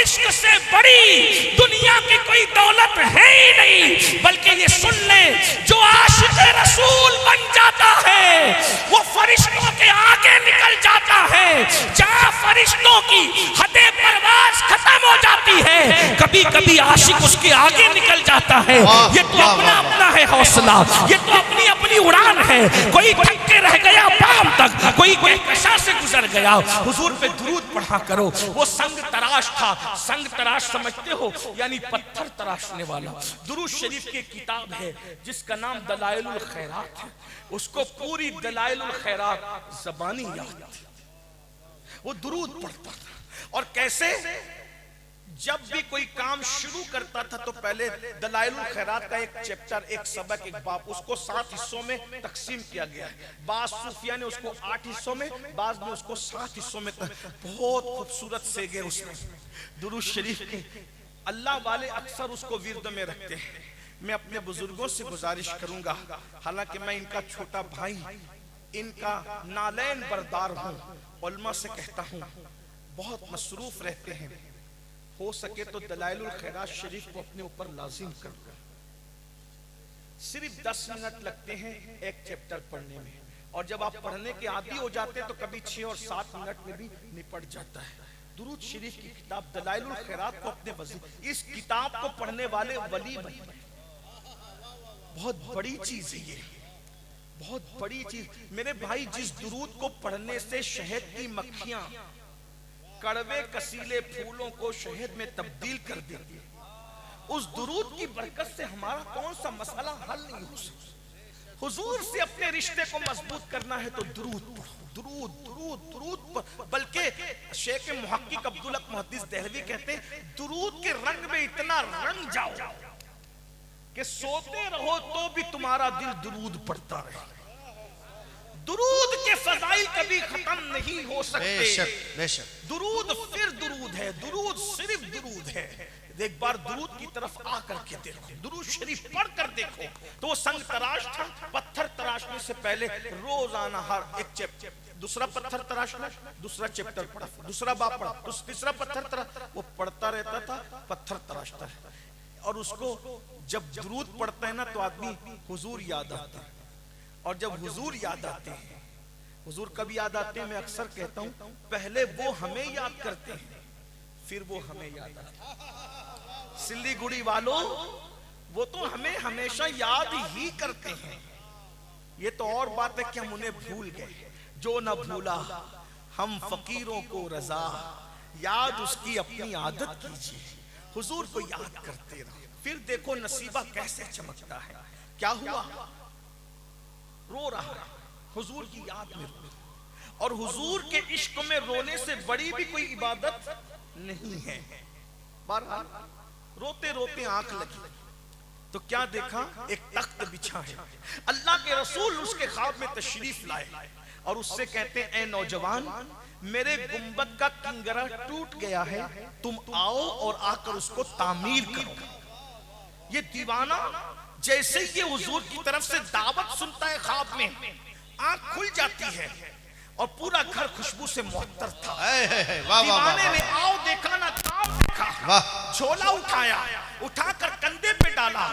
عشق سے بڑی دنیا کی کوئی دولت ہے ہی نہیں. بلکہ یہ سن لے جو عاشق رسول بن جاتا ہے وہ فرشتوں کے آگے نکل جاتا ہے. جہاں فرشتوں کی حد پرواز ختم ہو جاتی ہے کبھی کبھی عاشق اس کے آگے نکل جاتا ہے. یہ تو اپنا اپنا ہے حوصلہ, یہ تو اپنی اپنی اڑان ہے. کوئی تھک کے رہ گیا بام تک, کوئی کشا سے گزر گیا. حضور پہ درود پڑھا کرو. وہ سنگ تراش تھا. سنگ تراش سمجھتے ہو یعنی پتھر تراشنے والا. درود شریف کی کتاب ہے جس کا نام دلائل الخیرات ہے. اس کو پوری دلائل الخیرات زبانی یاد تھی. وہ درود پڑھتا تھا. اور کیسے جب بھی کوئی کام شروع کرتا تھا تو پہلے دلائل الخیرات کا ایک چیپٹر, ایک سبق, ایک باب, اس کو 7 حصوں میں تقسیم کیا گیا ہے. بعض صوفیہ نے اس کو 8 حصوں میں, بعض نے اس کو 7 حصوں میں. بہت خوبصورت سیگے اس میں درود شریف کے. اللہ والے اکثر اس کو ورد میں رکھتے ہیں. میں اپنے بزرگوں سے گزارش کروں گا, حالانکہ میں ان کا چھوٹا بھائی, ان کا نالین بردار ہوں, علماء سے کہتا ہوں بہت مصروف رہتے ہیں, ہو سکے تو دلائل الخیرات شریف کو اپنے اوپر لازم کرو. صرف 10 منٹ لگتے ہیں ایک چیپٹر پڑھنے میں, اور جب آپ پڑھنے کے عادی ہو جاتے ہیں تو کبھی 6 اور 7 منٹ میں بھی نپٹ جاتا ہے. درود شریف کی کتاب دلائل الخیرات کو اپنے وظیفے, اس کتاب کو پڑھنے والے ولی بن گئے. بہت بڑی چیز ہے یہ, بہت بڑی چیز. میرے بھائی, جس درود کو پڑھنے سے شہد کی مکھیاں کڑوے کسیلے پھولوں کو شہد میں تبدیل کر دیتی ہے, اس درود کی برکت سے ہمارا کون سا مسئلہ حل نہیں ہو سکتا. حضور سے اپنے رشتے کو مضبوط کرنا ہے تو درود پڑھو, درود درود درود. بلکہ شیخ محقق عبدالحق محدث دہلوی کہتے ہیں درود کے رنگ میں اتنا رنگ جاؤ کہ سوتے رہو تو بھی تمہارا دل درود پڑھتا رہے. درود کے فضائل کبھی ختم نہیں ہو سکتے. بے شک, بے شک. درود پھر درود ہے, درود صرف درود ہے. ایک بار درود کی طرف آ کر کے دیکھو, درود شریف پڑھ کر دیکھو. تو وہ سنگ تراش تھا. پتھر تراشنے سے پہلے روزانہ ہر ایک چیپٹر, دوسرا پتھر تراشنا, دوسرا چیپٹر پڑھا, دوسرا باب پڑھا, تیسرا پتھر تراش, وہ پڑھتا رہتا تھا, پتھر تراشتا ہے. اور اس کو جب درود پڑھتا ہے نا تو آدمی حضور یاد آتا ہے. اور جب حضور یاد آتے ہیں, حضور کب یاد آتے ہیں؟ میں اکثر کہتا ہوں پہلے وہ ہمیں یاد کرتے ہیں پھر وہ ہمیں یاد آتے ہیں. سلی گڑی والوں, وہ تو ہمیں ہمیشہ یاد ہی کرتے ہیں. یہ تو اور بات ہے کہ ہم انہیں بھول گئے. جو نہ بھولا ہم فقیروں کو رضا, یاد اس کی اپنی عادت کیجیے. حضور کو یاد کرتے رہو. پھر دیکھو نصیبہ کیسے چمکتا ہے. کیا ہوا؟ رو رہا ہے, حضور کی یاد میں رو. اور حضور کے عشق میں رونے سے بڑی بھی کوئی عبادت نہیں ہے. بہرحال روتے روتے آنکھ لگی تو کیا دیکھا؟ ایک تخت بچھا ہے. اللہ کے رسول اس کے خواب میں تشریف لائے اور اس سے کہتے ہیں اے نوجوان, میرے گنبد کا کنگرہ ٹوٹ گیا ہے, تم آؤ اور آ کر اس کو تعمیر کرو. یہ دیوانہ جیسے یہ حضور کی طرف سے دعوت سنتا ہے خواب میں, آنکھ کھل جاتی ہے اور پورا گھر خوشبو سے معطر تھا. دیوانے نے آؤ دیکھا نہ تاؤ دیکھا, جھولا اٹھایا, اٹھا کر کندھے پہ ڈالا,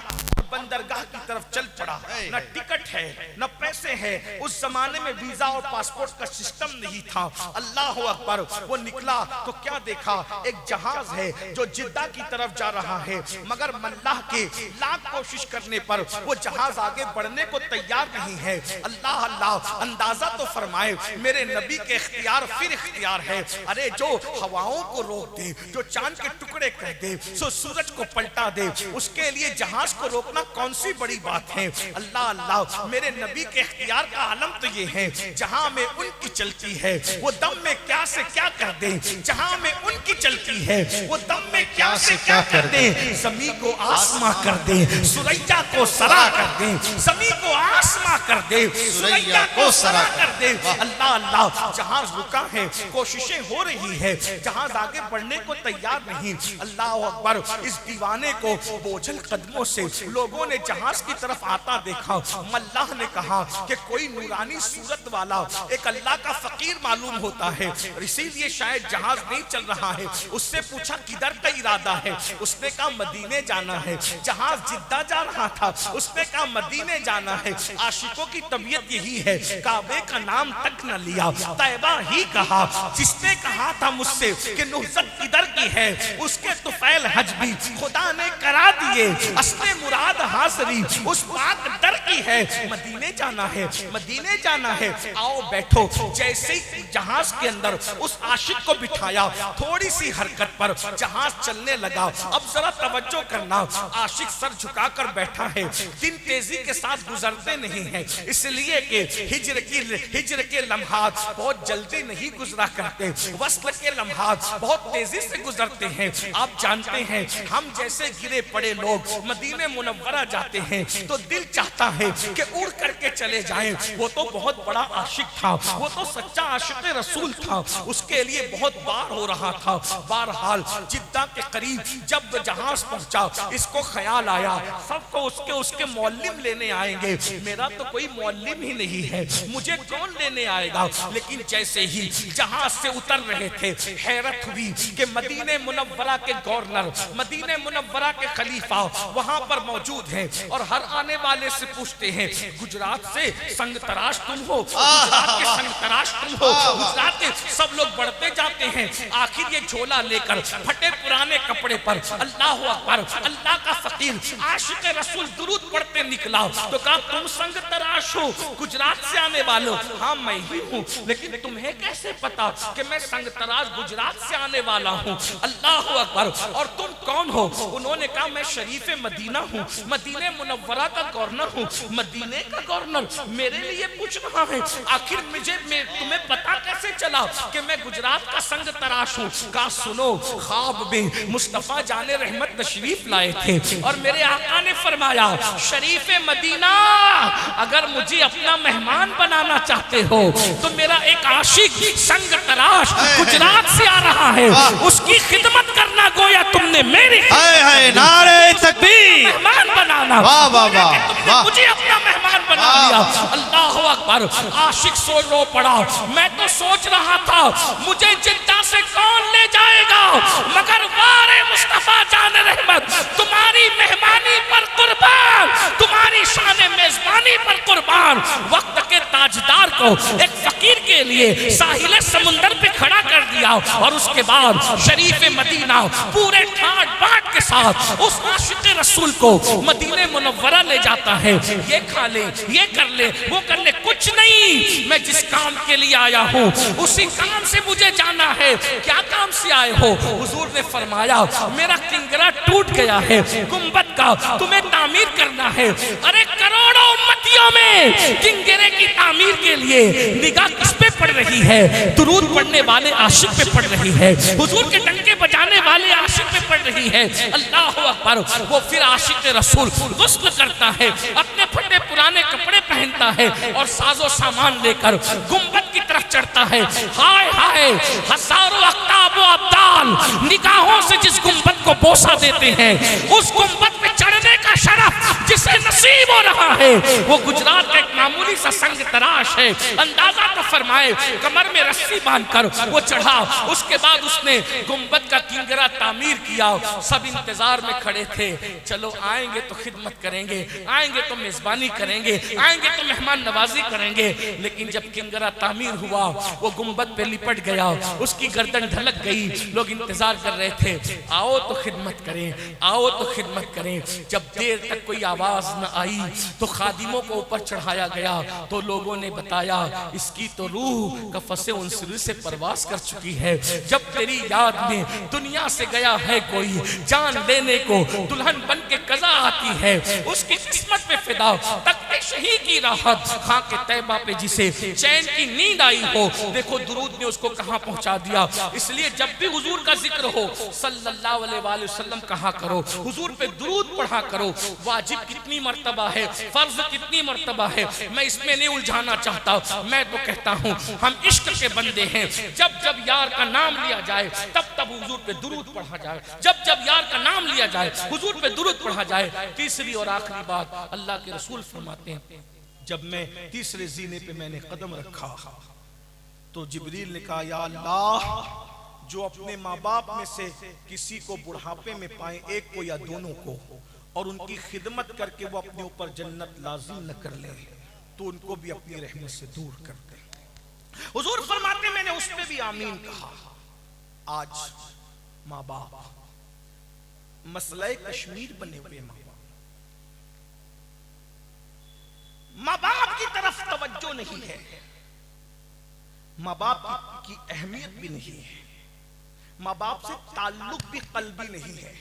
بندرگاہ کی طرف چل پڑا. نہ ٹکٹ ہے نہ پیسے ہیں, اس زمانے میں ویزا اور پاسپورٹ کا سسٹم نہیں تھا. اللہ اکبر. وہ نکلا تو کیا دیکھا؟ ایک جہاز ہے جو جدہ کی طرف جا رہا ہے, مگر ملاح کے لاکھ کوشش کرنے پر وہ جہاز آگے بڑھنے کو تیار نہیں ہے. اللہ اللہ, اندازہ تو فرمائے میرے نبی کے اختیار پھر اختیار ہے. ارے جو ہواؤں کو روک دے, جو چاند کے ٹکڑے کر دے, جو سورج کو پلٹا دے, اس کے لیے جہاز کو روکنا کون سی بڑی بات ہے. اللہ اللہ, میرے نبی کے اختیار کا عالم تو یہ ہے, جہاں میں ان کی چلتی ہے وہ دم میں کیا سے کیا کر دے. جہاں میں ان کی چلتی ہے وہ دم میں کیا سے کیا کر دے. زمین کو آسماں کر دے, سریا کو سرا کر دے. زمین کو آسماں کر دے, سریا کو سرا کر دے. اللہ اللہ, جہاز رکا ہے, کوششیں ہو رہی ہے, جہاز آگے بڑھنے کو تیار نہیں. اللہ اکبر. اس دیوانے کو بوجھل قدموں سے لوگ لوگوں نے جہاز کی طرف آتا دیکھا، ملاح نے کہا کہ کوئی نورانی صورت والا ایک اللہ کا فقیر معلوم ہوتا ہے، اسی لیے شاید جہاز نہیں چل رہا ہے۔ اس سے پوچھا کدھر کا ارادہ ہے؟ اس نے کہا مدینے جانا ہے۔ جہاز جدہ جا رہا تھا، اس نے کہا مدینے جانا ہے۔ عاشقوں کی طبیعت یہی ہے، کعبے کا نام تک نہ لیا، طیبہ ہی کہا۔ جس نے کہا تھا مجھ سے کہ نہضت کدھر کی ہے، اس کے طفیل حج بھی خدا نے کرا دیے۔ اصل مراد حاضری اس پاک در کی ہے، مدینے جانا ہے، مدینے جانا ہے۔ آؤ بیٹھو۔ جیسے ہی جہاز کے اندر اس عاشق کو بٹھایا، تھوڑی سی حرکت پر جہاز چلنے لگا۔ اب ذرا توجہ کرنا، عاشق سر جھکا کر بیٹھا ہے۔ دن تیزی کے ساتھ گزرتے نہیں ہیں، اس لیے کہ ہجر کے لمحات بہت جلدی نہیں گزرا کرتے، وصل کے لمحات بہت تیزی سے گزرتے ہیں۔ آپ جانتے ہیں ہم جیسے گرے پڑے لوگ مدینہ منورہ جاتے ہیں تو دل چاہتا ہے کہ اڑ کر کے چلے جائیں۔ وہ تو بہت بڑا عاشق تھا، وہ تو سچا عاشق رسول تھا، اس کے لیے بہت بار ہو رہا تھا۔ بہرحال جدہ کے قریب جب جہاز پہنچا، اس کو خیال آیا سب کو اس کے معلم لینے آئیں گے، میرا تو کوئی معلم ہی نہیں ہے، مجھے کون لینے آئے گا؟ لیکن جیسے ہی جہاز سے اتر رہے تھے، حیرت ہوئی کہ مدینہ منورہ کے گورنر، مدینہ منورہ کے خلیفہ وہاں پر موجود ہیں، اور ہر آنے والے سے پوچھتے ہیں گجرات سے سنگ تراش تم ہو، گجرات کے سنگ تراش تم ہو، گجرات کے سب لوگ بڑھتے جاتے ہیں۔ آخر یہ جھولا لے کر پھٹے پرانے کپڑے پر اللہ اکبر، اللہ کا فقیر عاشق رسول درود پڑھتے نکلا تو کہا تم سنگ تراش ہو، گجرات سے آنے والو؟ ہاں میں ہی ہوں، لیکن تمہیں کیسے پتا کہ میں سنگ تراش گجرات سے آنے والا ہوں؟ اللہ اکبر، اور تم کون ہو؟ انہوں نے کہا میں شریف مدینہ ہوں، مدینہ منورہ کا گورنر ہوں۔ مدینہ کا گورنر میرے لیے پوچھ رہا ہے؟ آخر تمہیں پتا کیسے چلا کہ میں گجرات کا سنگ تراش ہوں؟ کہا سنو، خواب میں مصطفیٰ جان رحمت تشریف لائے تھے اور میرے آقا نے فرمایا شریف مدینہ اگر مجھے اپنا مہمان بنانا چاہتے ہو تو میرا ایک عاشق سنگ تراش گجرات سے آ رہا ہے، اس کی خدمت کرنا گویا تم نے میری نعرہ تکبیر، مہمان بنانا، واہ واہ واہ، مجھے اپنا مہمان بنا لیا۔ اللہ اکبر، عاشق سو رو پڑا، میں تو سوچ رہا تھا مجھے جدہ سے کون لے جائے گا، مگر وارے مصطفیٰ جان رحمت تمہاری مہمانی پر قربان، تمہاری شان میزبانی پر قربان۔ وقت کے تاجدار کو ایک فقیر کے لیے ساحل سمندر پہ کھڑا کر دیا، اور اس کے بعد شریف مدینہ پورے ٹھاٹ باٹ کے ساتھ اس عاشق رسول کو مدینہ منورہ لے جاتا ہے۔ یہ کھا لے، یہ کر لے، وہ کر لے، کچھ نہیں، میں جس کام کے لیے آیا ہوں اسی کام سے مجھے جانا ہے۔ کیا کام سے آئے ہو؟ حضور نے فرمایا میرا کنگرا ٹوٹ گیا ہے، گنبد کا تمہیں تعمیر کرنا ہے۔ ارے کروڑوں امتیوں میں کنگرے کی تعمیر کے لیے نگاہ کس پہ پڑ رہی ہے؟ درود پڑھنے والے عاشق پہ پڑ رہی ہے، حضور کے ڈنکے بجانے والے عاشق پہ پڑ رہی ہے۔ اللہ اکبر، وہ پھر عاشق رسول غسل کرتا ہے، اپنے پھٹے پرانے کپڑے پہنتا ہے اور ساز و سامان لے کر گنبد کی طرف چڑھتا ہے۔ ہائے ہائے، ہزاروں اقطاب و ابدال نگاہوں سے جس گنبد کو بوسہ دیتے ہیں، اس گنبد پہ چڑھنے کا شرف جسے نصیب ہو رہا ہے وہ گجرات کا ایک معمولی سا سنگ تراش ہے۔ اندازہ تو فرمائے، کمر میں رسی باندھ کر وہ چڑھا، اس کے بعد اس نے گنبد کا کنگرا تعمیر کیا۔ سب انتظار میں کھڑے تھے، چلو آئیں گے تو خدمت کریں گے، آئیں گے تو میزبانی کریں گے، آئیں گے تو مہمان نوازی کریں گے۔ لیکن جب کنگرا تعمیر ہوا، وہ گنبد پہ لپٹ گیا، اس کی گردن ڈھلک گئی، لوگ انتظار کر رہے تھے آؤ تو خدمت کریں، آؤ تو خدمت کریں۔ جب دیر تک کوئی آواز نہ آئی تو خادموں کو اوپر چڑھایا گیا تو لوگوں نے بتایا اس کی تو روح قفس انصری سے پرواز کر چکی ہے۔ جب تیری یاد میں دنیا سے گیا ہے کوئی، جان لینے کو دلہن بن کے قضا آتی ہے، اس کی قسمت پہ فدا، تخت عیش ہی کی راحت خاک طیبہ پہ جسے چین کی نیند آئی ہو، دیکھو درود نے اس کو کہاں پہنچا دیا۔ اس لیے جب بھی حضور کا ذکر ہو صلی اللہ علیہ وآلہ وسلم کہا کرو، حضور پہ درود پڑھا کرو۔ واجب کتنی مرتبہ ہے، فرض کتنی مرتبہ ہے، میں اس میں نہیں الجھانا چاہتا، میں تو کہتا ہوں ہم عشق کے بندے ہیں، جب جب یار کا نام لیا جائے تب تب حضور پہ درود پڑھا جائے، جب جب یار کا نام لیا جائے حضور پہ درود پڑھا جائے۔ تیسری اور آخری بات اللہ کے رسول فرماتے ہیں، جب میں تیسرے زینے پہ میں نے قدم رکھا تو جبریل نے کہا یا اللہ جو اپنے ماں باپ میں سے کسی کو بڑھاپے میں پائیں، ایک کو یا دونوں کو، اور ان کی خدمت کر کے وہ اپنے اوپر جنت لازم نہ کر لیں تو ان کو بھی اپنی رحمت سے دور کر دیں۔ حضور فرماتے ہیں میں نے اس پہ بھی آمین کہا۔ آج ماں باپ مسئلہ کشمیر بنے ہوئے ماں باپ کی طرف توجہ نہیں ہے، ماں باپ کی اہمیت بھی نہیں ہے، ماں باپ سے تعلق بھی قلبی نہیں ہے،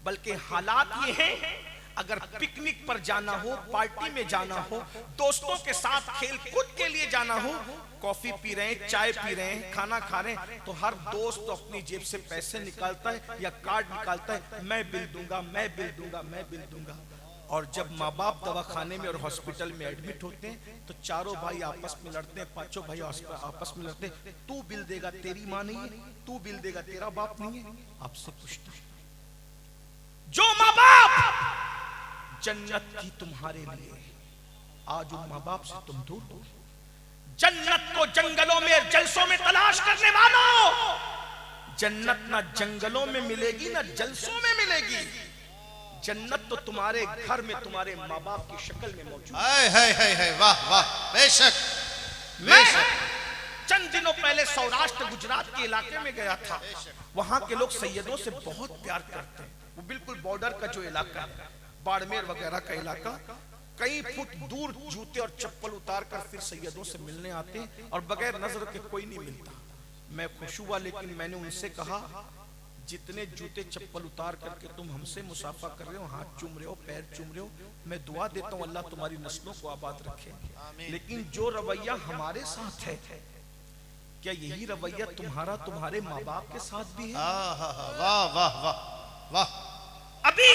بلکہ حالات یہ ہیں اگر پکنک پر جانا ہو، پارٹی میں جانا ہو، دوستوں کے ساتھ کھیل کود کے لیے جانا ہو، کافی پی رہے ہیں، چائے پی رہے ہیں، کھانا کھا رہے ہیں، تو ہر دوست اپنی جیب سے پیسے نکالتا ہے یا کارڈ نکالتا ہے، میں بل دوں گا، میں بل دوں گا، میں بل دوں گا۔ اور جب ماں باپ دواخانے میں اور ہاسپٹل میں ایڈمٹ ہوتے ہیں تو چاروں بھائی آپس میں لڑتے ہیں، پانچوں بھائی آپس میں لڑتے ہیں، تو بل دے گا تیری ماں نہیں ہے، تو بل دے گا تیرا باپ نہیں ہے۔ آپ سے پوچھتا ہوں جو ماں باپ جنت کی تمہارے لیے، آج ان ماں باپ سے تم دور ہو۔ جنت کو جنگلوں میں جلسوں میں تلاش کرنے والوں، جنت نہ جنگلوں میں ملے گی نہ جلسوں میں ملے گی، جنت تو تمہارے گھر میں تمہارے ماں باپ کی شکل میں موجود ہے۔ واہ واہ، بے شک میں چند دنوں پہلے سوراشٹر گجرات کے علاقے میں گیا تھا، وہاں کے لوگ سیدوں سے بہت پیار کرتے ہیں، وہ بالکل بارڈر کا جو علاقہ ہے، باڑمیر وغیرہ کا علاقہ، کئی فٹ دور جوتے اور چپل اتار کر پھر سیدوں سے ملنے آتے ہیں اور بغیر نظر کے کوئی نہیں ملتا۔ میں خوش ہوا، لیکن میں نے ان سے کہا جتنے جوتے چپل اتار کر کے تم ہم سے مصافحہ کر رہے ہو، ہاتھ چوم رہے ہو، پیر چوم رہے ہو، میں دعا دیتا ہوں اللہ تمہاری نسلوں کو آباد رکھے، لیکن جو رویہ ہمارے ساتھ ہے کیا یہی رویہ تمہارا تمہارے ماں باپ کے ساتھ بھی ہے؟ واہ واہ واہ واہ۔ ابھی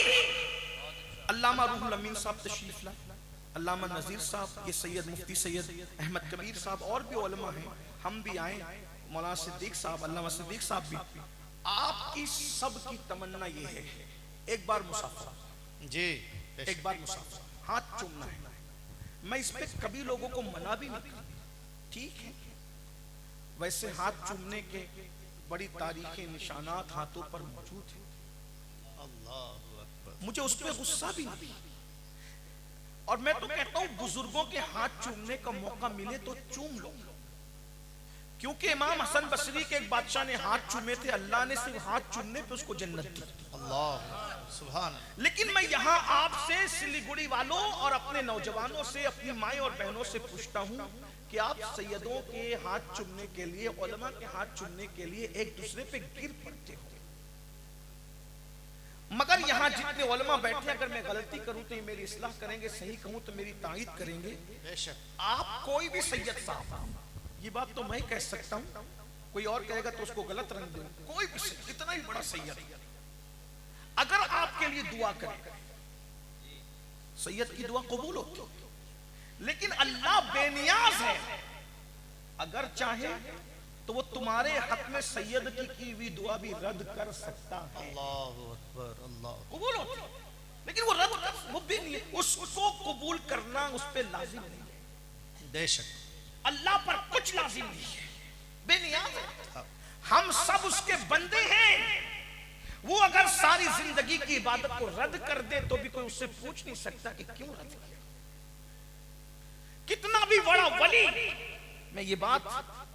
علامہ روح الامین صاحب تشریف لائے، علامہ نذیر صاحب، یہ سید مفتی سید احمد کبیر صاحب اور بھی علماء ہیں، ہم بھی آئیں، مولانا صدیق صاحب، علامہ صدیق صاحب بھی۔ آپ کی سب کی تمنا یہ ہے ایک بار مصافحہ، جی ایک بار مصافحہ، ہاتھ چومنا ہے۔ میں اس پہ کبھی لوگوں کو منع بھی نہیں کرتا، ٹھیک ہے، ویسے ہاتھ چومنے کے بڑی تاریخی نشانات ہاتھوں پر موجود ہیں، مجھے اس پہ غصہ بھی نہیں، اور میں تو کہتا ہوں بزرگوں کے ہاتھ چومنے کا موقع ملے تو چوم لو، کیونکہ امام حسن بصری کے ایک بادشاہ نے ہاتھ چومے تھے، اللہ نے صرف ہاتھ چومنے پہ اس کو جنت دی۔ اللہ سبحان۔ لیکن میں یہاں آپ سے سلیگوڑی والوں اور اپنے نوجوانوں سے، اپنی مائیں اور بہنوں سے پوچھتا ہوں کہ آپ سیدوں کے ہاتھ چومنے کے لیے، علماء کے ہاتھ چومنے کے لیے ایک دوسرے پہ گر پڑتے ہو، مگر یہاں جتنے علماء بیٹھے اگر میں غلطی کروں تو یہ میری اصلاح کریں گے، صحیح کہوں تو میری تائید کریں گے۔ بے شک آپ کوئی بھی سید صاحب، یہ بات تو میں کہہ سکتا ہوں، کوئی اور کہے گا تو اس کو غلط رنگ دوں، کوئی بھی سید، اتنا ہی بڑا سید اگر آپ کے لیے دعا کرے، سید کی دعا قبول ہوتی، لیکن اللہ بے نیاز ہے، اگر چاہے تو وہ تمہارے حق میں سید کی ہوئی دعا بھی رد کر سکتا ہے، اللہ اکبر، اللہ قبول ہوتی، لیکن وہ رد کر، وہ بے نیاز، اس کو قبول کرنا اس پہ لازم نہیں ہے، بے شک اللہ پر کچھ لازم نہیں ہے، بے نیاز ہے، ہم سب اس کے بندے ہیں، وہ اگر ساری زندگی کی عبادت کو رد کر دے تو بھی کوئی اس سے پوچھ نہیں سکتا کہ کیوں رد کیا، کتنا بھی بڑا ولی۔ میں یہ بات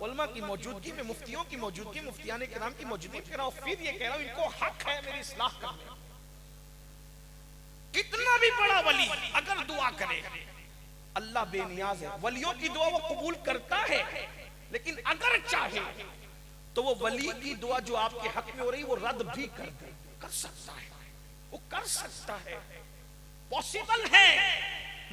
علماء کی موجودگی میں، مفتیوں کی موجودگی، مفتیان کرام کی موجودگی میں کہہ رہا ہوں، پھر یہ کہہ رہا ہوں ان کو حق ہے میری اصلاح کرنے، کتنا بھی بڑا ولی اگر دعا کرے اللہ بے نیاز ہے، ولیوں کی دعا وہ قبول کرتا ہے، لیکن اگر چاہے تو وہ ولی کی دعا جو آپ کے حق میں ہو رہی وہ رد بھی کر دے، کر سکتا ہے، وہ کر سکتا ہے، پوسیبل ہے،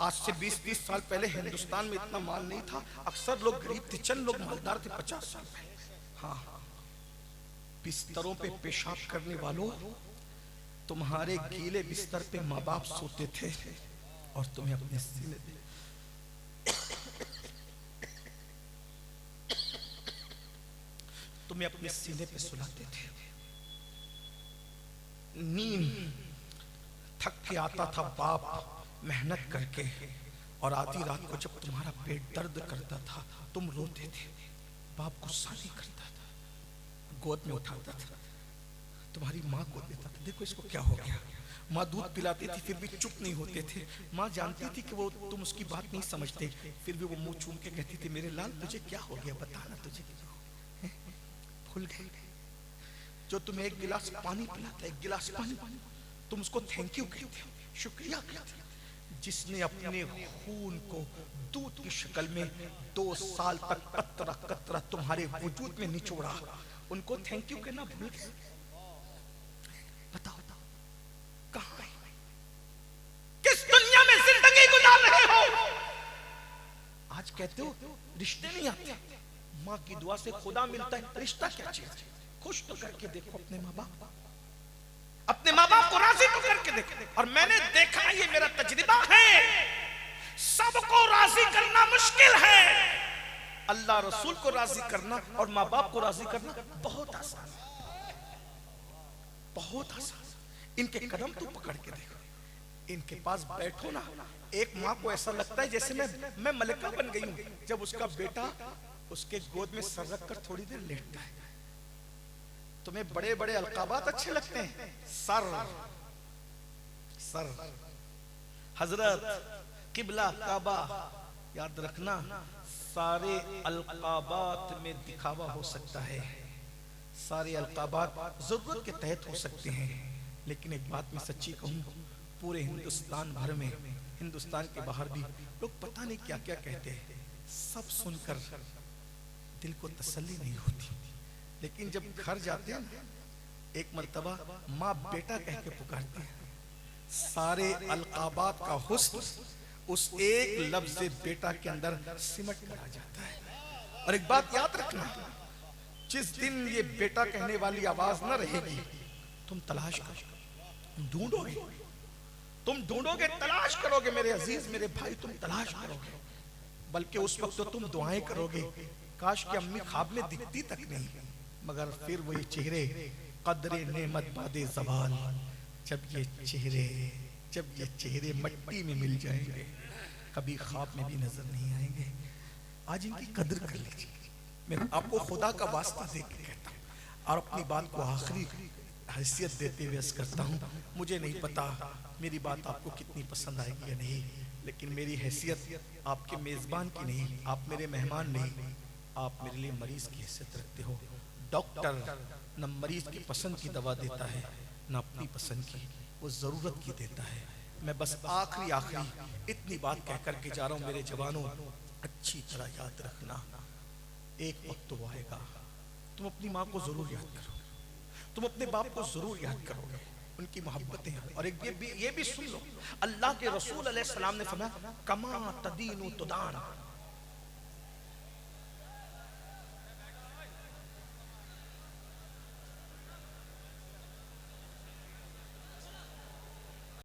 آج سے 20-30 سال پہلے ہندوستان میں اتنا مال نہیں تھا، اکثر لوگ غریب تھے، چند لوگ مالدار تھے 50 سال پہلے. ہاں بستروں پہ پیشاب کرنے والوں، تمہارے گیلے بستر پہ ماں باپ سوتے تھے اور تمہیں اپنے سینے پہ سلاتے تھے. نیند تھک کے آتا تھا باپ محنت کر کے، اور آدھی رات کو جب تمہارا پیٹ درد کرتا تھا تم روتے تھے، باپ غصہ نہیں کرتا تھا، گود میں اٹھاتا تھا، تمہاری ماں کو دیتا تھا، دیکھو اس کو کیا ہو گیا. ماں دودھ پلاتی تھی پھر بھی چپ نہیں ہوتے تھے. ماں جانتی تھی کہ وہ تم اس کی بات نہیں سمجھتے، پھر بھی وہ منہ چوم کے کہتی تھی میرے لال تجھے کیا ہو گیا، بتانا تجھے بھول گئے. جو تمہیں ایک گلاس پانی پلاتا ہے، ایک گلاس پانی، تم اس کو تھینک یو کہتے ہو، شکریہ کہتے ہو. جس نے اپنے خون کو دودھ کی شکل میں 2 سال تک قطرہ قطرہ تمہارے وجود میں نچوڑا، ان کو تھینک یو کہنا بھول گئے. بتاؤ کہاں ہے؟ کس دنیا میں زندگی گزار رہے ہو؟ آج کہتے ہو رشتے نہیں آتے، ماں کی دعا سے خدا ملتا ہے. رشتہ کیا چیز ہے؟ خوش تو کر کے دیکھو اپنے ماں باپ، اپنے ماں باپ کو راضی تو کر کے دیکھو. اور میں نے دیکھا، یہ میرا تجربہ ہے، سب کو راضی کرنا مشکل ہے، اللہ رسول کو راضی کرنا اور ماں باپ کو راضی کرنا بہت آسان ہے، بہت آسان. ان کے قدم تو پکڑ کے دیکھو، ان کے پاس بیٹھو نا، ایک ماں کو ایسا لگتا ہے جیسے میں ملکہ بن گئی ہوں جب اس کا بیٹا اس کے گود میں سر رکھ کر تھوڑی دیر لیٹتا ہے. تمہیں بڑے بڑے القابات اچھے لگتے ہیں، سر حضرت قبلہ کعبہ، یاد رکھنا سارے القابات میں دکھاوا ہو سکتا ہے، سارے القابات ضرورت کے تحت ہو سکتے ہیں، لیکن ایک بات میں سچی کہوں، پورے ہندوستان بھر میں، ہندوستان کے باہر بھی لوگ پتہ نہیں کیا کیا کہتے ہیں، سب سن کر دل کو تسلی نہیں ہوتی. لیکن جب گھر جاتے ہیں ایک مرتبہ ماں بیٹا کہہ کے پکارتی ہے، سارے القابات کا حسن اس ایک لفظ بیٹا کے اندر سمٹ کر آ جاتا ہے. اور ایک بات یاد رکھنا، جس دن یہ بیٹا کہنے والی آواز نہ رہے گی، تم تلاش کرو، ڈھونڈو گے، تلاش کرو گے میرے عزیز، میرے بھائی، تم تلاش کرو گے. بلکہ اس وقت تو تم دعائیں کرو گے، کاش کہ امی خواب میں دکھتی تک نہیں، مگر پھر وہی چہرے قدر نعمت بعد زوال، جب یہ چہرے مٹی میں مل جائیں گے کبھی خواب میں بھی نظر نہیں آئیں گے. آج ان کی قدر کر لیجیے. میں آپ کو خدا کا واسطہ دے کے کہتا ہوں اور اپنی بات کو آخری حیثیت دیتے ہوئے عرض کرتا ہوں، مجھے نہیں پتا میری بات آپ کو کتنی پسند آئے گی یا نہیں، لیکن میری حیثیت آپ کے میزبان کی نہیں، آپ میرے مہمان نہیں، آپ میرے لیے مریض کی حیثیت رکھتے ہو. ڈاکٹر نہ مریض کی پسند کی دوا دیتا ہے نہ اپنی پسند کی، وہ ضرورت کی دیتا ہے. میں بس آخری اتنی بات کہہ کر کے جا رہا ہوں، میرے جوانوں اچھی طرح یاد رکھنا، ایک وقت تو آئے گا تم اپنی ماں کو ضرور یاد کرو، تم اپنے باپ کو ضرور یاد کرو گے، ان کی محبتیں. اور یہ بھی سن لو، اللہ کے رسول علیہ السلام نے فرمایا کما تدین تدان،